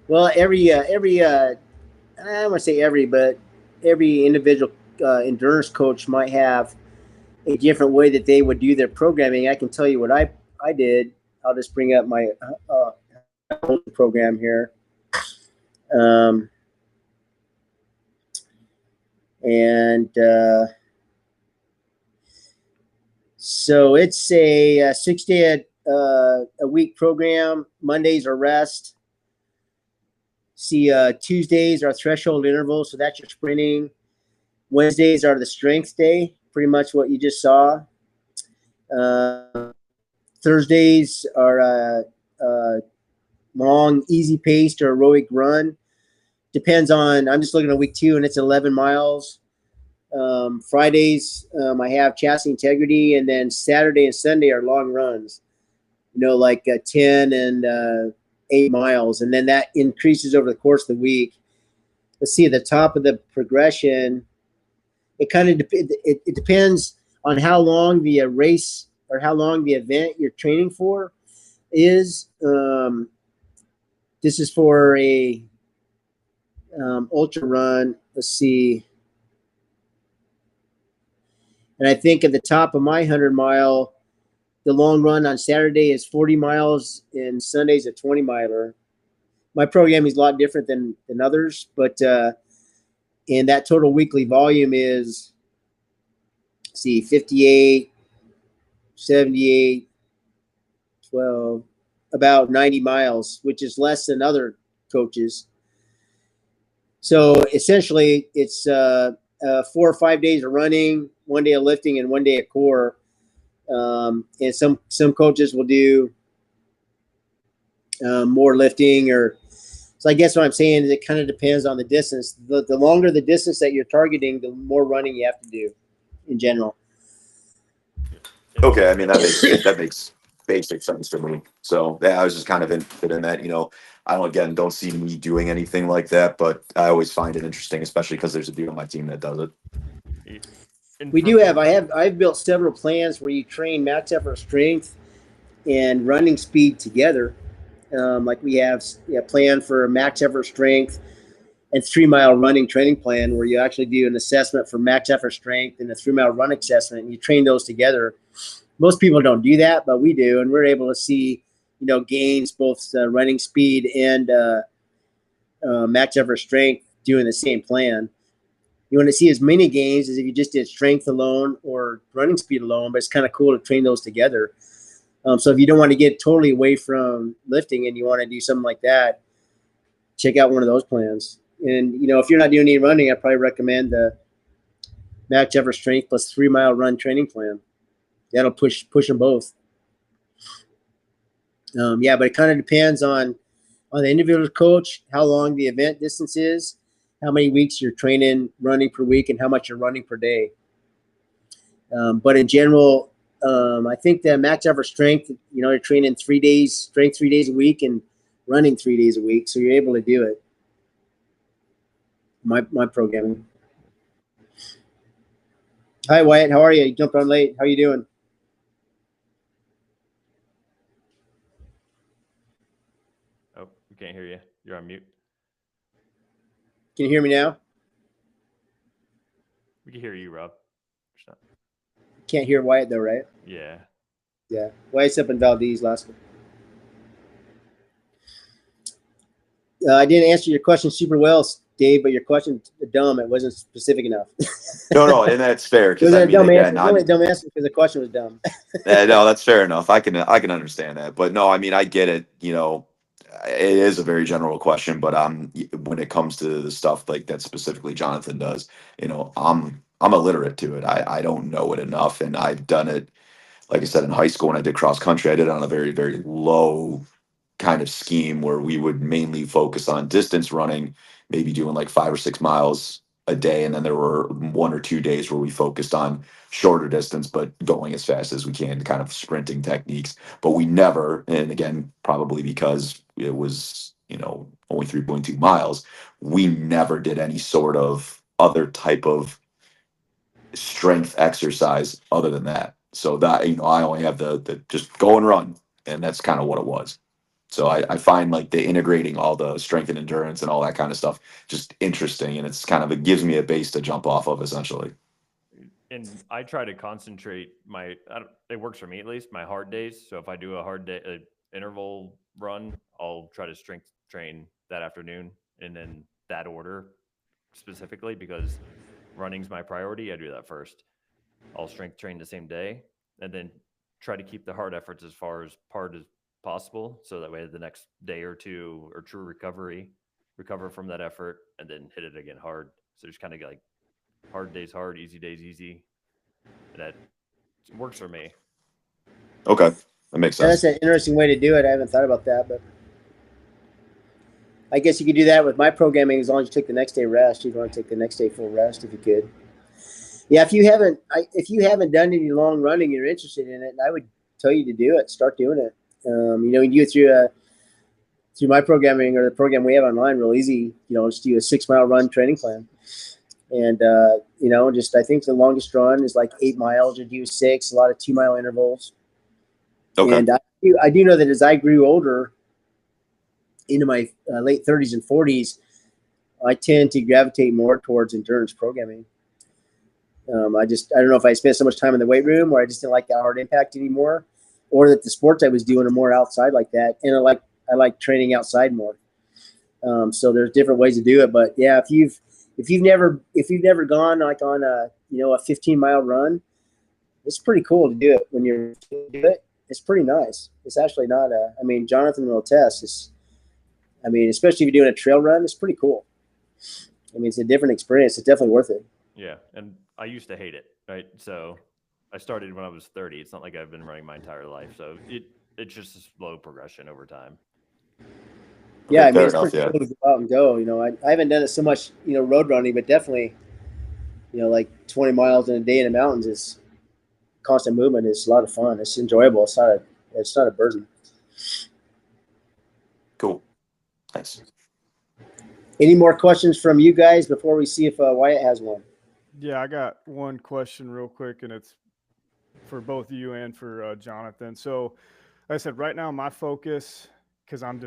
Well, every I don't want to say every, but every individual endurance coach might have a different way that they would do their programming. I can tell you what I did. I'll just bring up my program here. So it's a 6-day a week program. Mondays are rest. Tuesdays are threshold intervals, so that's your sprinting. Wednesdays are the strength day, pretty much what you just saw. Thursdays are long, easy paced or aerobic run. Depends on, I'm just looking at week 2, and it's 11 miles. Fridays, I have chassis integrity, and then Saturday and Sunday are long runs, you know, like 10 and 8 miles. And then that increases over the course of the week. Let's see, at the top of the progression, it kind of it depends on how long the race or how long the event you're training for is. This is for a ultra run. Let's see. And I think at the top of my 100-mile, the long run on Saturday is 40 miles and Sunday's a 20-miler. My program is a lot different than others, but and that total weekly volume is, 58, 78, 12, about 90 miles, which is less than other coaches. So essentially, it's 4 or 5 days of running, 1 day of lifting, and 1 day of core. And some coaches will do more lifting, or so I guess what I'm saying is it kind of depends on the distance. The longer the distance that you're targeting, the more running you have to do in general. Okay, I mean, that makes basic sense to me. So yeah, I was just kind of interested in that. You know, I don't see me doing anything like that, but I always find it interesting, especially because there's a dude on my team that does it. I've built several plans where you train max effort strength and running speed together. Like we have a plan for max effort strength and 3-mile running training plan, where you actually do an assessment for max effort strength and a 3-mile run assessment, and you train those together. Most people don't do that, but we do, and we're able to see, you know, gains both running speed and max effort strength doing the same plan. You want to see as many gains as if you just did strength alone or running speed alone, but it's kind of cool to train those together. So if you don't want to get totally away from lifting and you want to do something like that, check out one of those plans. And, you know, if you're not doing any running, I probably recommend the max effort strength plus 3-mile run training plan. That'll push them both. But it kind of depends on the individual coach, how long the event distance is, how many weeks you're training running per week, and how much you're running per day. But in general, I think the max effort strength, you know, you're training 3 days, strength 3 days a week, and running 3 days a week, so you're able to do it. My programming. Hi, Wyatt. How are you? You jumped on late. How are you doing? Oh, we can't hear you. You're on mute. Can you hear me now? We can hear you, Rob. Can't hear Wyatt though, right? Yeah. Yeah. Wyatt's up in Valdez last week. I didn't answer your question super well, Dave, but your question dumb. It wasn't specific enough. No, and that's fair. It was a dumb answer. It was only a dumb answer because the question was dumb. No, that's fair enough. I can understand that. But no, I mean, I get it. You know, it is a very general question, but when it comes to the stuff like that specifically Jonathan does, you know, I'm illiterate to it. I don't know it enough, and I've done it. Like I said, in high school when I did cross country, I did it on a very, very low kind of scheme where we would mainly focus on distance running, maybe doing like 5 or 6 miles a day. And then there were 1 or 2 days where we focused on shorter distance, but going as fast as we can, kind of sprinting techniques. But we never, and again, probably because it was, you know, only 3.2 miles, we never did any sort of other type of strength exercise other than that. So that, you know, I only have the just go and run. And that's kind of what it was. So I find like the integrating all the strength and endurance and all that kind of stuff just interesting, and it's kind of, it gives me a base to jump off of essentially. And I try to concentrate it works for me at least, my hard days. So if I do a hard day, interval run, I'll try to strength train that afternoon, and in that order specifically, because running's my priority. I do that first. I'll strength train the same day, and then try to keep the hard efforts as far as part as possible, so that way the next day or two or true recover from that effort, and then hit it again hard. So just kind of like hard days hard, easy days easy. And that works for me. Okay, that makes sense. That's an interesting way to do it. I haven't thought about that, but I guess you could do that with my programming as long as you take the next day rest. You'd want to take the next day full rest if you could. Yeah, if you haven't done any long running, you're interested in it, I would tell you to do it. Start doing it. You know, you do it through my programming or the program we have online, real easy. You know, just do a 6 mile run training plan, and you know, just I think the longest run is like 8 miles. You do 6, a lot of 2 mile intervals. Okay. And I do know that as I grew older, into my late 30s and 40s, I tend to gravitate more towards endurance programming. I don't know if I spent so much time in the weight room where I just didn't like that hard impact anymore, or that the sports I was doing are more outside like that. And I like training outside more. So there's different ways to do it, but yeah, if you've never gone like on a 15-mile run, it's pretty cool to do it when you do it. It's pretty nice. It's actually not Jonathan will attest. Especially if you're doing a trail run, it's pretty cool. I mean, it's a different experience. It's definitely worth it. Yeah, and I used to hate it, right? So I started when I was 30. It's not like I've been running my entire life. So it's just a slow progression over time. Yeah, Okay, it's pretty cool to go out and go. You know, I haven't done it so much, road running, but definitely, like 20 miles in a day in the mountains is constant movement. It's a lot of fun. It's enjoyable. It's not a burden. Cool. Thanks. Any more questions from you guys before we see if Wyatt has one? Yeah, I got one question real quick, and it's for both you and for Jonathan. So, like I said, right now my focus, because I'm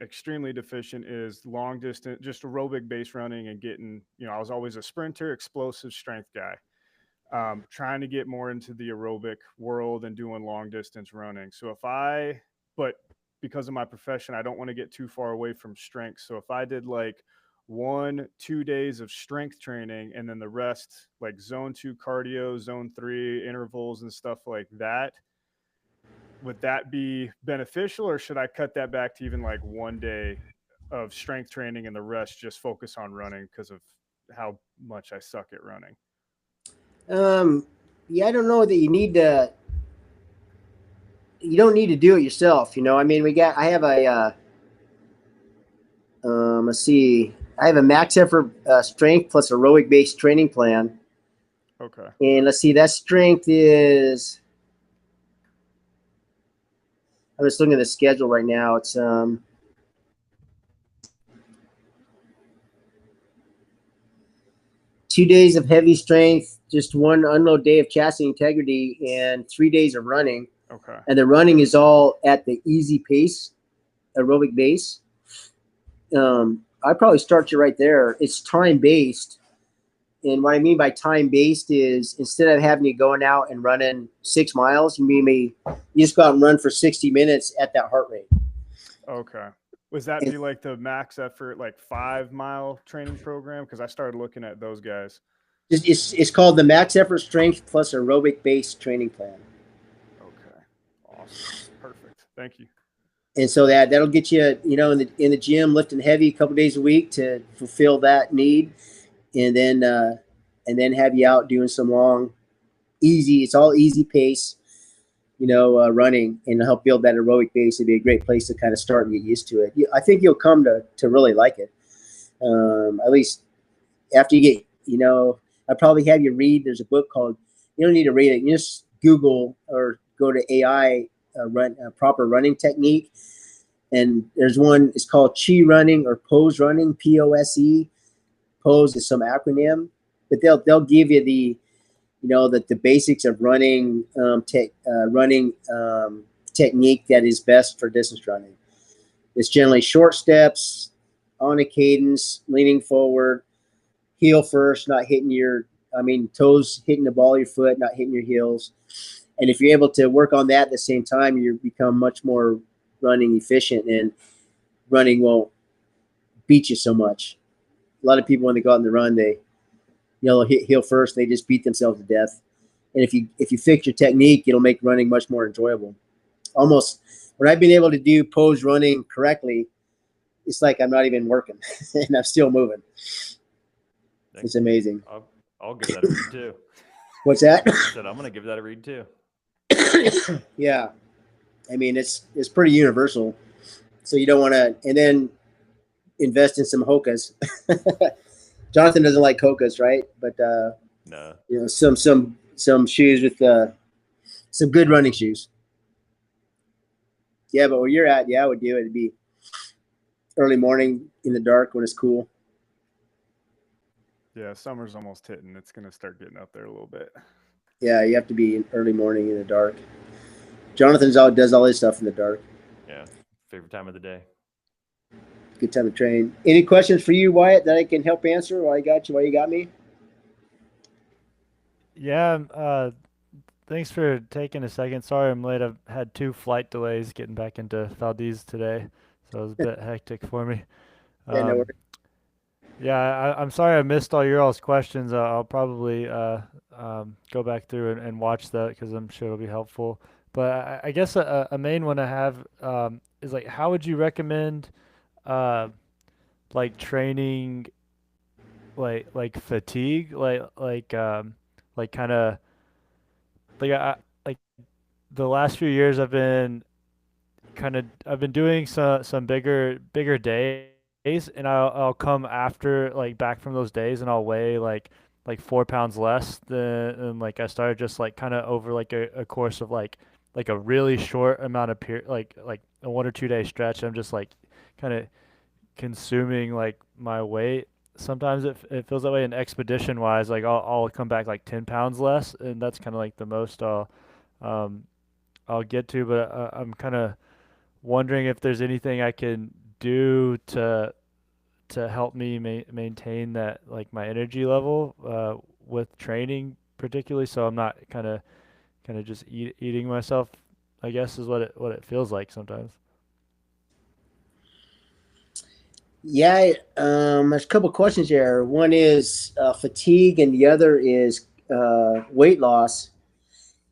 extremely deficient, is long distance, just aerobic base running and getting, I was always a sprinter, explosive strength guy. Trying to get more into the aerobic world and doing long distance running. So but because of my profession, I don't want to get too far away from strength. So if I did like 1-2 days of strength training and then the rest like zone 2 cardio, zone 3 intervals and stuff like that, would that be beneficial, or should I cut that back to even like 1 day of strength training and the rest just focus on running because of how much I suck at running? Yeah, I don't know that you don't need to do it yourself. I have a, let's see, I have a max effort strength plus aerobic based training plan. Okay. And let's see, that strength is, I'm just looking at the schedule right now. It's, 2 days of heavy strength, just one unload day of chassis integrity, and 3 days of running. Okay. And the running is all at the easy pace, aerobic base. I'd probably start you right there. It's time based. And what I mean by time based is instead of having you going out and running 6 miles, you just go out and run for 60 minutes at that heart rate. Okay. Was that be like the max effort, like 5 mile training program? Because I started looking at those guys. It's called the max effort strength plus aerobic based training plan. Okay. Awesome. Perfect. Thank you. And so that'll get you, in the gym lifting heavy a couple days a week to fulfill that need, and then have you out doing some long, easy. It's all easy pace, running, and help build that aerobic base. It'd be a great place to kind of start and get used to it. I think you'll come to really like it. At least after you get, I probably have you read. There's a book called. You don't need to read it. You just Google or go to AI. Proper running technique, and there's one. It's called Chi running or pose running. POSE. Pose is some acronym, but they'll give you the basics of running technique that is best for distance running. It's generally short steps on a cadence, leaning forward, heel first, not hitting toes hitting the ball of your foot, not hitting your heels. And if you're able to work on that at the same time, you become much more running efficient, and running won't beat you so much. A lot of people, when they go out and they run, they'll hit heel first. They just beat themselves to death. And if you fix your technique, it'll make running much more enjoyable. Almost when I've been able to do pose running correctly, it's like I'm not even working and I'm still moving. It's amazing. I'll give that a read too. What's that? I said I'm going to give that a read too. Yeah. I mean, it's pretty universal. So you don't want to, and then invest in some Hokas. Jonathan doesn't like Hokas, right? But no. Some shoes with some good running shoes. Yeah, but where you're at, I would do it. It'd be early morning in the dark when it's cool. Yeah, summer's almost hitting. It's going to start getting up there a little bit. Yeah, you have to be in early morning in the dark. Jonathan does all his stuff in the dark. Yeah, favorite time of the day. Good time to train. Any questions for you, Wyatt, that I can help answer while you got me? Yeah, thanks for taking a second. Sorry I'm late. I've had 2 flight delays getting back into Valdez today, so it was a bit hectic for me. Yeah, no worries. Yeah, I'm sorry I missed all your all's questions. I'll probably go back through and watch that because I'm sure it'll be helpful. But I guess a main one I have is like, how would you recommend like training like fatigue, like kind of like the last few years I've been doing some bigger days, and I'll come after like back from those days and I'll weigh like 4 pounds less than like I started, just like kind of over like a course of like a really short amount of like a 1 or 2 day stretch. I'm just like kind of consuming like my weight. Sometimes it feels that way. And expedition wise, like I'll come back like 10 pounds less, and that's kind of like the most I'll get to. But I'm kind of wondering if there's anything I can do to help me maintain that, like my energy level with training particularly, so I'm not kind of just eating myself, I guess, is what it feels like sometimes. Yeah, there's a couple questions there. One is fatigue, and the other is weight loss.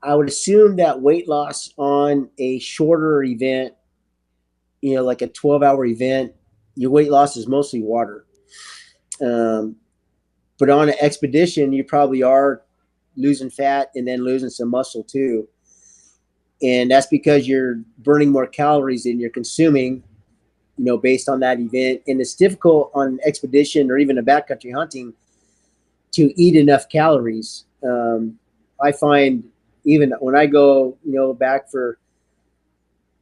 I would assume that weight loss on a shorter event, like a 12-hour event, your weight loss is mostly water. But on an expedition, you probably are losing fat and then losing some muscle too. And that's because you're burning more calories than you're consuming, based on that event. And it's difficult on an expedition or even a backcountry hunting to eat enough calories. I find even when I go, back for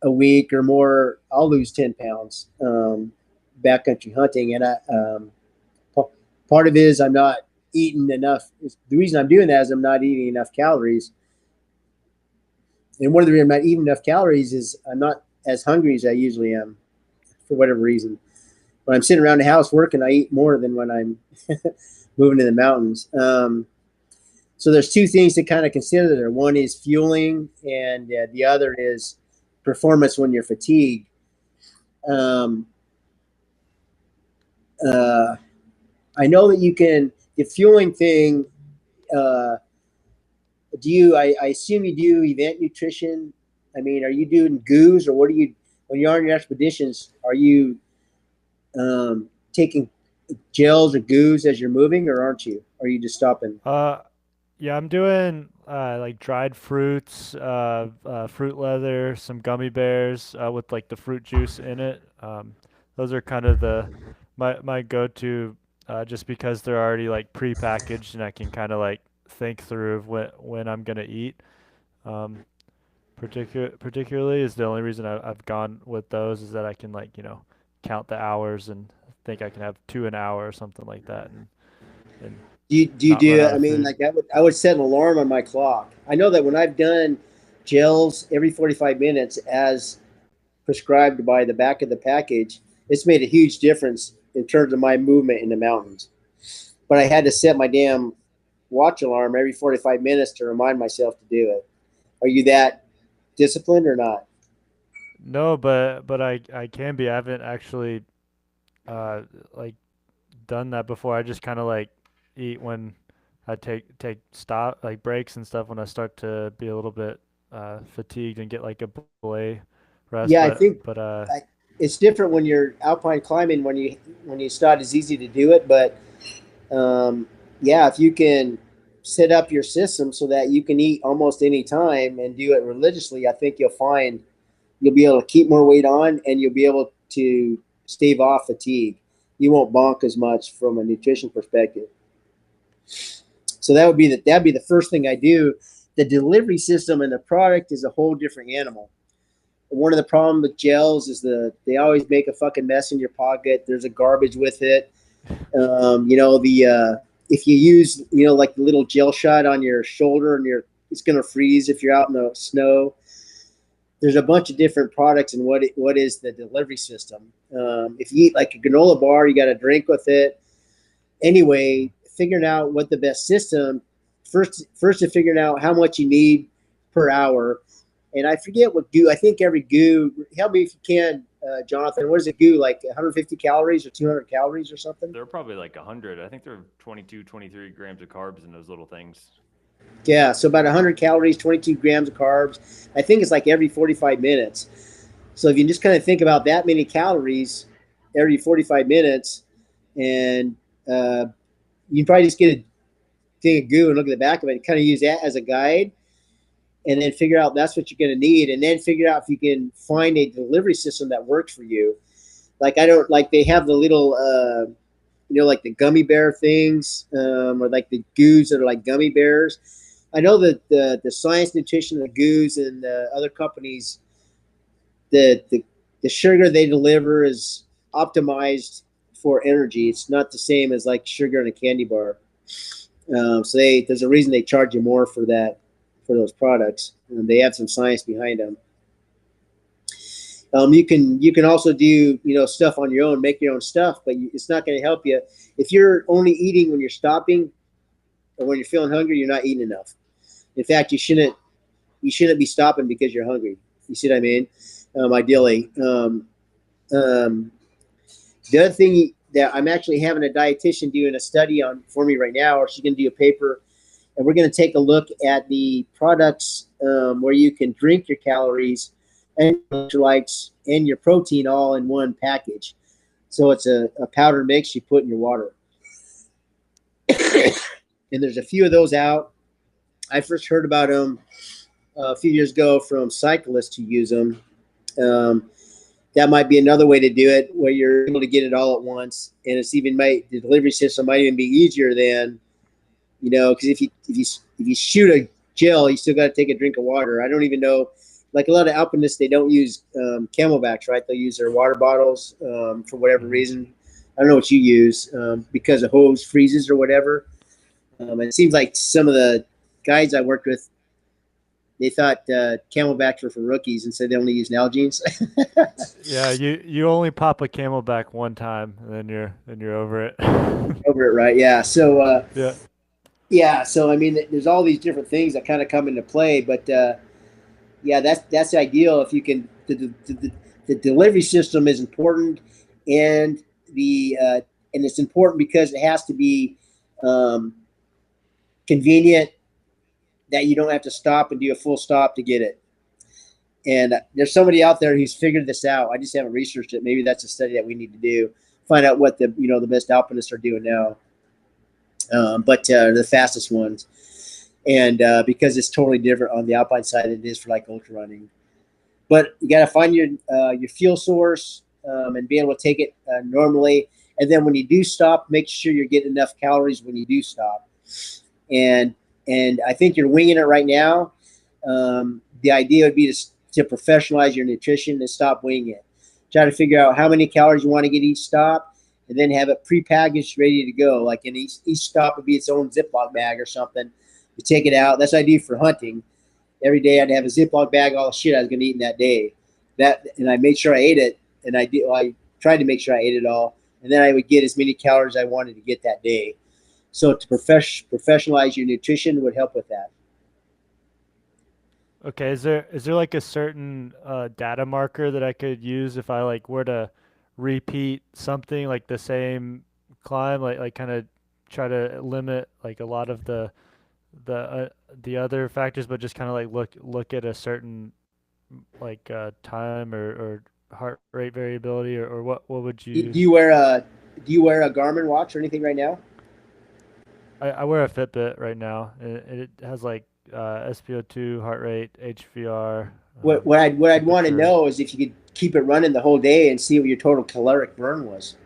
a week or more, I'll lose 10 pounds backcountry hunting. And part of it is I'm not eating enough. The reason I'm doing that is I'm not eating enough calories. And one of the reasons I'm not eating enough calories is I'm not as hungry as I usually am for whatever reason. When I'm sitting around the house working, I eat more than when I'm moving to the mountains. So there's two things to kind of consider there. One is fueling, and the other is performance when you're fatigued. I know that you can, the fueling thing, I assume you do event nutrition. I mean, are you doing goos, or what are you, when you're on your expeditions, are you taking gels or goos as you're moving, or aren't you? Or are you just stopping? Yeah, I'm doing like dried fruits, fruit leather, some gummy bears with like the fruit juice in it. Those are kind of my go-to, just because they're already like pre-packaged and I can kind of like think through of when I'm gonna eat. Um, particularly is the only reason I've gone with those is that I can like count the hours and think I can have two an hour or something like that and Do you not run do? out I of mean, food. like I would set an alarm on my clock. I know that when I've done gels every 45 minutes as prescribed by the back of the package, it's made a huge difference in terms of my movement in the mountains. But I had to set my damn watch alarm every 45 minutes to remind myself to do it. Are you that disciplined or not? No, but I can be. I haven't actually uh like done that before. I just kind of like eat when I take stop like breaks and stuff when I start to be a little bit fatigued and get like a belay rest. Yeah, I think But it's different when you're alpine climbing. When you start, it's easy to do it, but yeah, if you can set up your system so that you can eat almost any time and do it religiously, I think you'll find you'll be able to keep more weight on, and you'll be able to stave off fatigue. You won't bonk as much from a nutrition perspective. So that'd be the first thing I do. The delivery system and the product is a whole different animal. One of the problems with gels is they always make a fucking mess in your pocket. There's a garbage with it. If you use like the little gel shot on your shoulder and it's gonna freeze if you're out in the snow. There's a bunch of different products and what is the delivery system. If you eat like a granola bar, you got to drink with it. Anyway, figuring out what the best system first is figuring out how much you need per hour. And I forget what goo. I think every goo. Help me if you can, Jonathan. What is a goo, like 150 calories or 200 calories or something? They're probably like 100. I think they're 22, 23 grams of carbs in those little things. Yeah, so about 100 calories, 22 grams of carbs. I think it's like every 45 minutes. So if you just kind of think about that many calories every 45 minutes, and you can probably just get a thing of goo and look at the back of it and kind of use that as a guide, and then figure out that's what you're going to need, and then figure out if you can find a delivery system that works for you. Like they have the little, like the gummy bear things, or like the goos that are like gummy bears. I know that the Science Nutrition, the goos, and the other companies, the sugar they deliver is optimized for energy. It's not the same as like sugar in a candy bar. So there's a reason they charge you more for those products. And they have some science behind them. You can also do stuff on your own, make your own stuff, but it's not going to help you if you're only eating when you're stopping or when you're feeling hungry. You're not eating enough. In fact, you shouldn't be stopping because you're hungry. You see what I mean? Ideally, the other thing that I'm actually having a dietitian doing a study on for me right now, or she's going to do a paper, and we're going to take a look at the products where you can drink your calories and electrolytes and your protein all in one package. So it's a powder mix you put in your water. And there's a few of those out. I first heard about them a few years ago from cyclists who use them. That might be another way to do it, where you're able to get it all at once, and the delivery system might even be easier than, because if you shoot a gel, you still got to take a drink of water. I don't even know, like a lot of alpinists, they don't use Camelbacks, right? They'll use their water bottles for whatever reason. I don't know what you use because a hose freezes or whatever. It seems like some of the guys I worked with, they thought Camelbacks were for rookies and said they only use Nalgene's. Yeah, you only pop a Camelback one time, and then you're over it. Over it, right? Yeah. So Yeah. yeah. So I mean, there's all these different things that kind of come into play, but yeah, that's ideal if you can. The delivery system is important, and and it's important because it has to be convenient, that you don't have to stop and do a full stop to get it. And there's somebody out there who's figured this out. I just haven't researched it. Maybe that's a study that we need to do. Find out what the best alpinists are doing now, but the fastest ones. And because it's totally different on the alpine side than it is for like ultra running. But you got to find your fuel source and be able to take it normally. And then when you do stop, make sure you're getting enough calories when you do stop. And I think you're winging it right now. The idea would be to professionalize your nutrition and stop winging it. Try to figure out how many calories you want to get each stop, and then have it prepackaged, ready to go. Like in each stop would be its own Ziploc bag or something. You take it out. That's what I do for hunting. Every day I'd have a Ziploc bag, all the shit I was going to eat in that day. And I made sure I ate it, and I tried to make sure I ate it all, and then I would get as many calories I wanted to get that day. So to professionalize your nutrition would help with that. Okay, is there like a certain data marker that I could use if I like were to repeat something like the same climb, like kind of try to limit like a lot of the other factors, but just kind of like look at a certain like time or heart rate variability, or what would Do you? you wear a Garmin watch or anything right now? I wear a Fitbit right now, and it has like SpO2, heart rate, HVR. What I'd want to temperature. know is if you could keep it running the whole day and see what your total caloric burn was.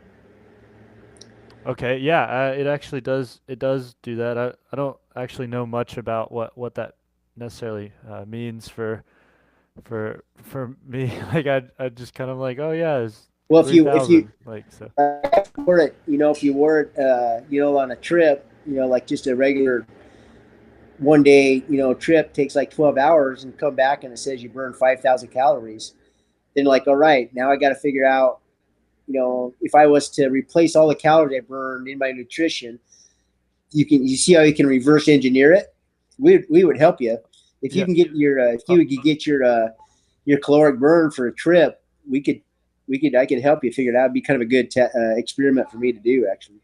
Okay, yeah, it actually does. It does do that. I don't actually know much about what that necessarily means for me. Like I just kind of like, oh yeah, it's Well, if you 3,000. Like so. wore it, if you wore it, on a trip, like just a regular one day, trip takes like 12 hours and come back and it says you burn 5,000 calories. Then like, all right, now I got to figure out, if I was to replace all the calories I burned in my nutrition, you see how you can reverse engineer it. We would help you if you can get if you could get your caloric burn for a trip. I could help you figure it out. It'd be kind of a good experiment for me to do, actually.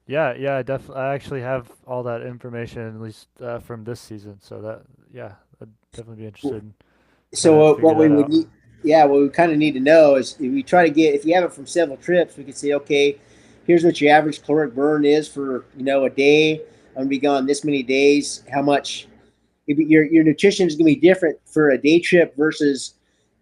Yeah, I actually have all that information at least from this season. So I'd definitely be interested in So what we would need, what we kind of need to know is if we try to get, if you have it from several trips, we could say, okay, here's what your average caloric burn is for a day. I'm gonna be gone this many days. How much? Your nutrition is gonna be different for a day trip versus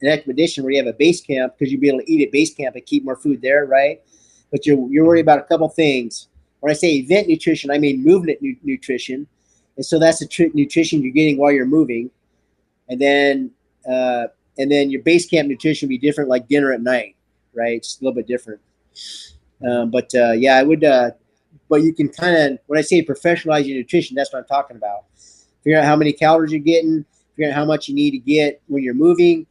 an expedition where you have a base camp, because you'll be able to eat at base camp and keep more food there, right? But you're worried about a couple things. When I say event nutrition, I mean movement nutrition, and so that's the nutrition you're getting while you're moving, and then your base camp nutrition will be different, like dinner at night, right? It's a little bit different. I would. But you can kind of, when I say professionalize your nutrition, that's what I'm talking about. Figure out how many calories you're getting. Figure out how much you need to get when you're moving.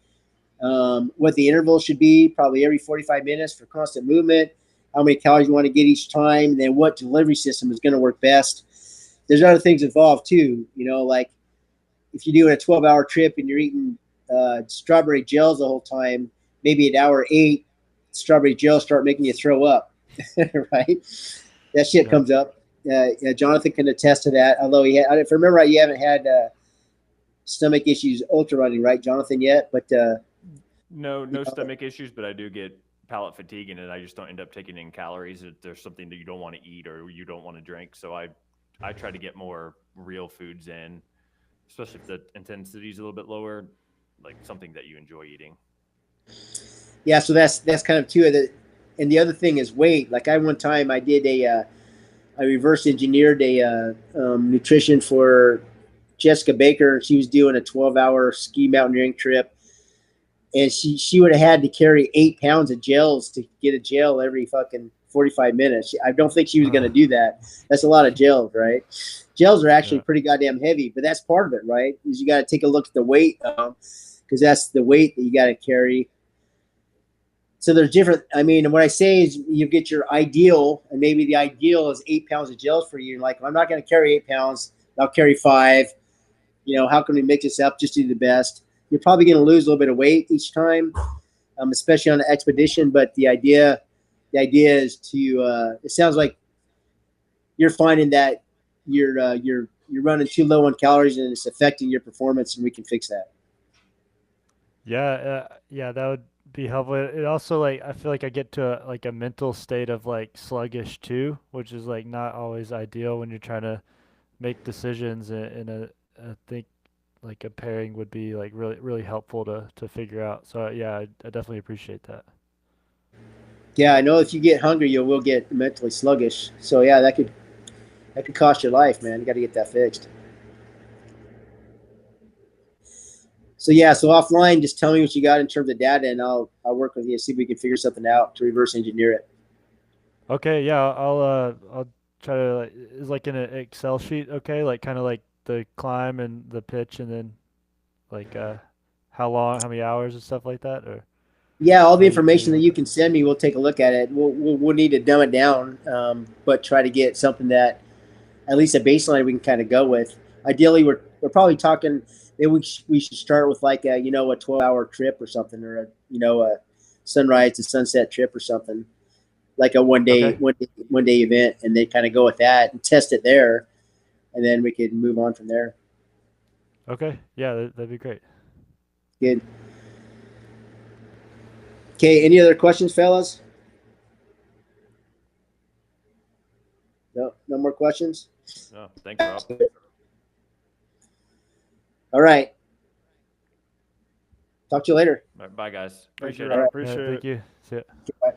What the interval should be, probably every 45 minutes for constant movement. How many calories you want to get each time, and then what delivery system is going to work best. There's other things involved too. Like if you're doing a 12-hour trip and you're eating strawberry gels the whole time, maybe at hour 8, strawberry gels start making you throw up, right? That shit comes up. Jonathan can attest to that. Although if I remember right, you haven't had stomach issues ultra running, right, Jonathan, yet? But no stomach issues, but I do get palate fatigue, and I just don't end up taking in calories if there's something that you don't want to eat or you don't want to drink. So I try to get more real foods in, especially if the intensity is a little bit lower, like something that you enjoy eating. Yeah, so that's kind of two of the, and the other thing is weight. Like one time I did I reverse engineered a nutrition for Jessica Baker. She was doing a 12-hour ski mountaineering trip, and she would have had to carry 8 pounds of gels to get a gel every fucking 45 minutes. I don't think she was going to do that. That's a lot of gels, right? Gels are actually pretty goddamn heavy, but that's part of it, right? Is you got to take a look at the weight, because that's the weight that you got to carry. So there's different. I mean, what I say is you get your ideal, and maybe the ideal is 8 pounds of gels for you. Like, I'm not going to carry 8 pounds. I'll carry 5. You know, how can we mix this up? Just do the best. You're probably going to lose a little bit of weight each time, especially on the expedition. But the idea is to. It sounds like you're finding that you're running too low on calories and it's affecting your performance, and we can fix that. Yeah, that would be helpful. It also, like, I feel like I get to like a mental state of like sluggish too, which is like not always ideal when you're trying to make decisions. I think like a pairing would be like really helpful to figure out. So yeah, I definitely appreciate that. Yeah, I know if you get hungry, you will get mentally sluggish. So yeah, that could cost your life, man. You got to get that fixed. So yeah, so offline, just tell me what you got in terms of data, and I'll work with you, see if we can figure something out to reverse engineer it. Okay, yeah, I'll try to, like, is like in an Excel sheet, okay? Like kind of like the climb and the pitch, and then like how long, how many hours and stuff like that, or Yeah, all the how information you that want you that? can send me, we'll take a look at it. We'll need to dumb it down, but try to get something that at least a baseline we can kind of go with. Ideally, we're probably talking. Maybe we should start with like a 12-hour trip or something, or a sunrise to sunset trip or something, like a one day Okay. event, and they kind of go with that and test it there, and then we could move on from there. Okay, yeah, that'd be great. Good. Okay, any other questions, fellas? No more questions. No, thanks, Rob. All right. Talk to you later. All right, bye, guys. Thank you, Appreciate Rob. it. All right. Appreciate it. Thank you. See ya. Bye.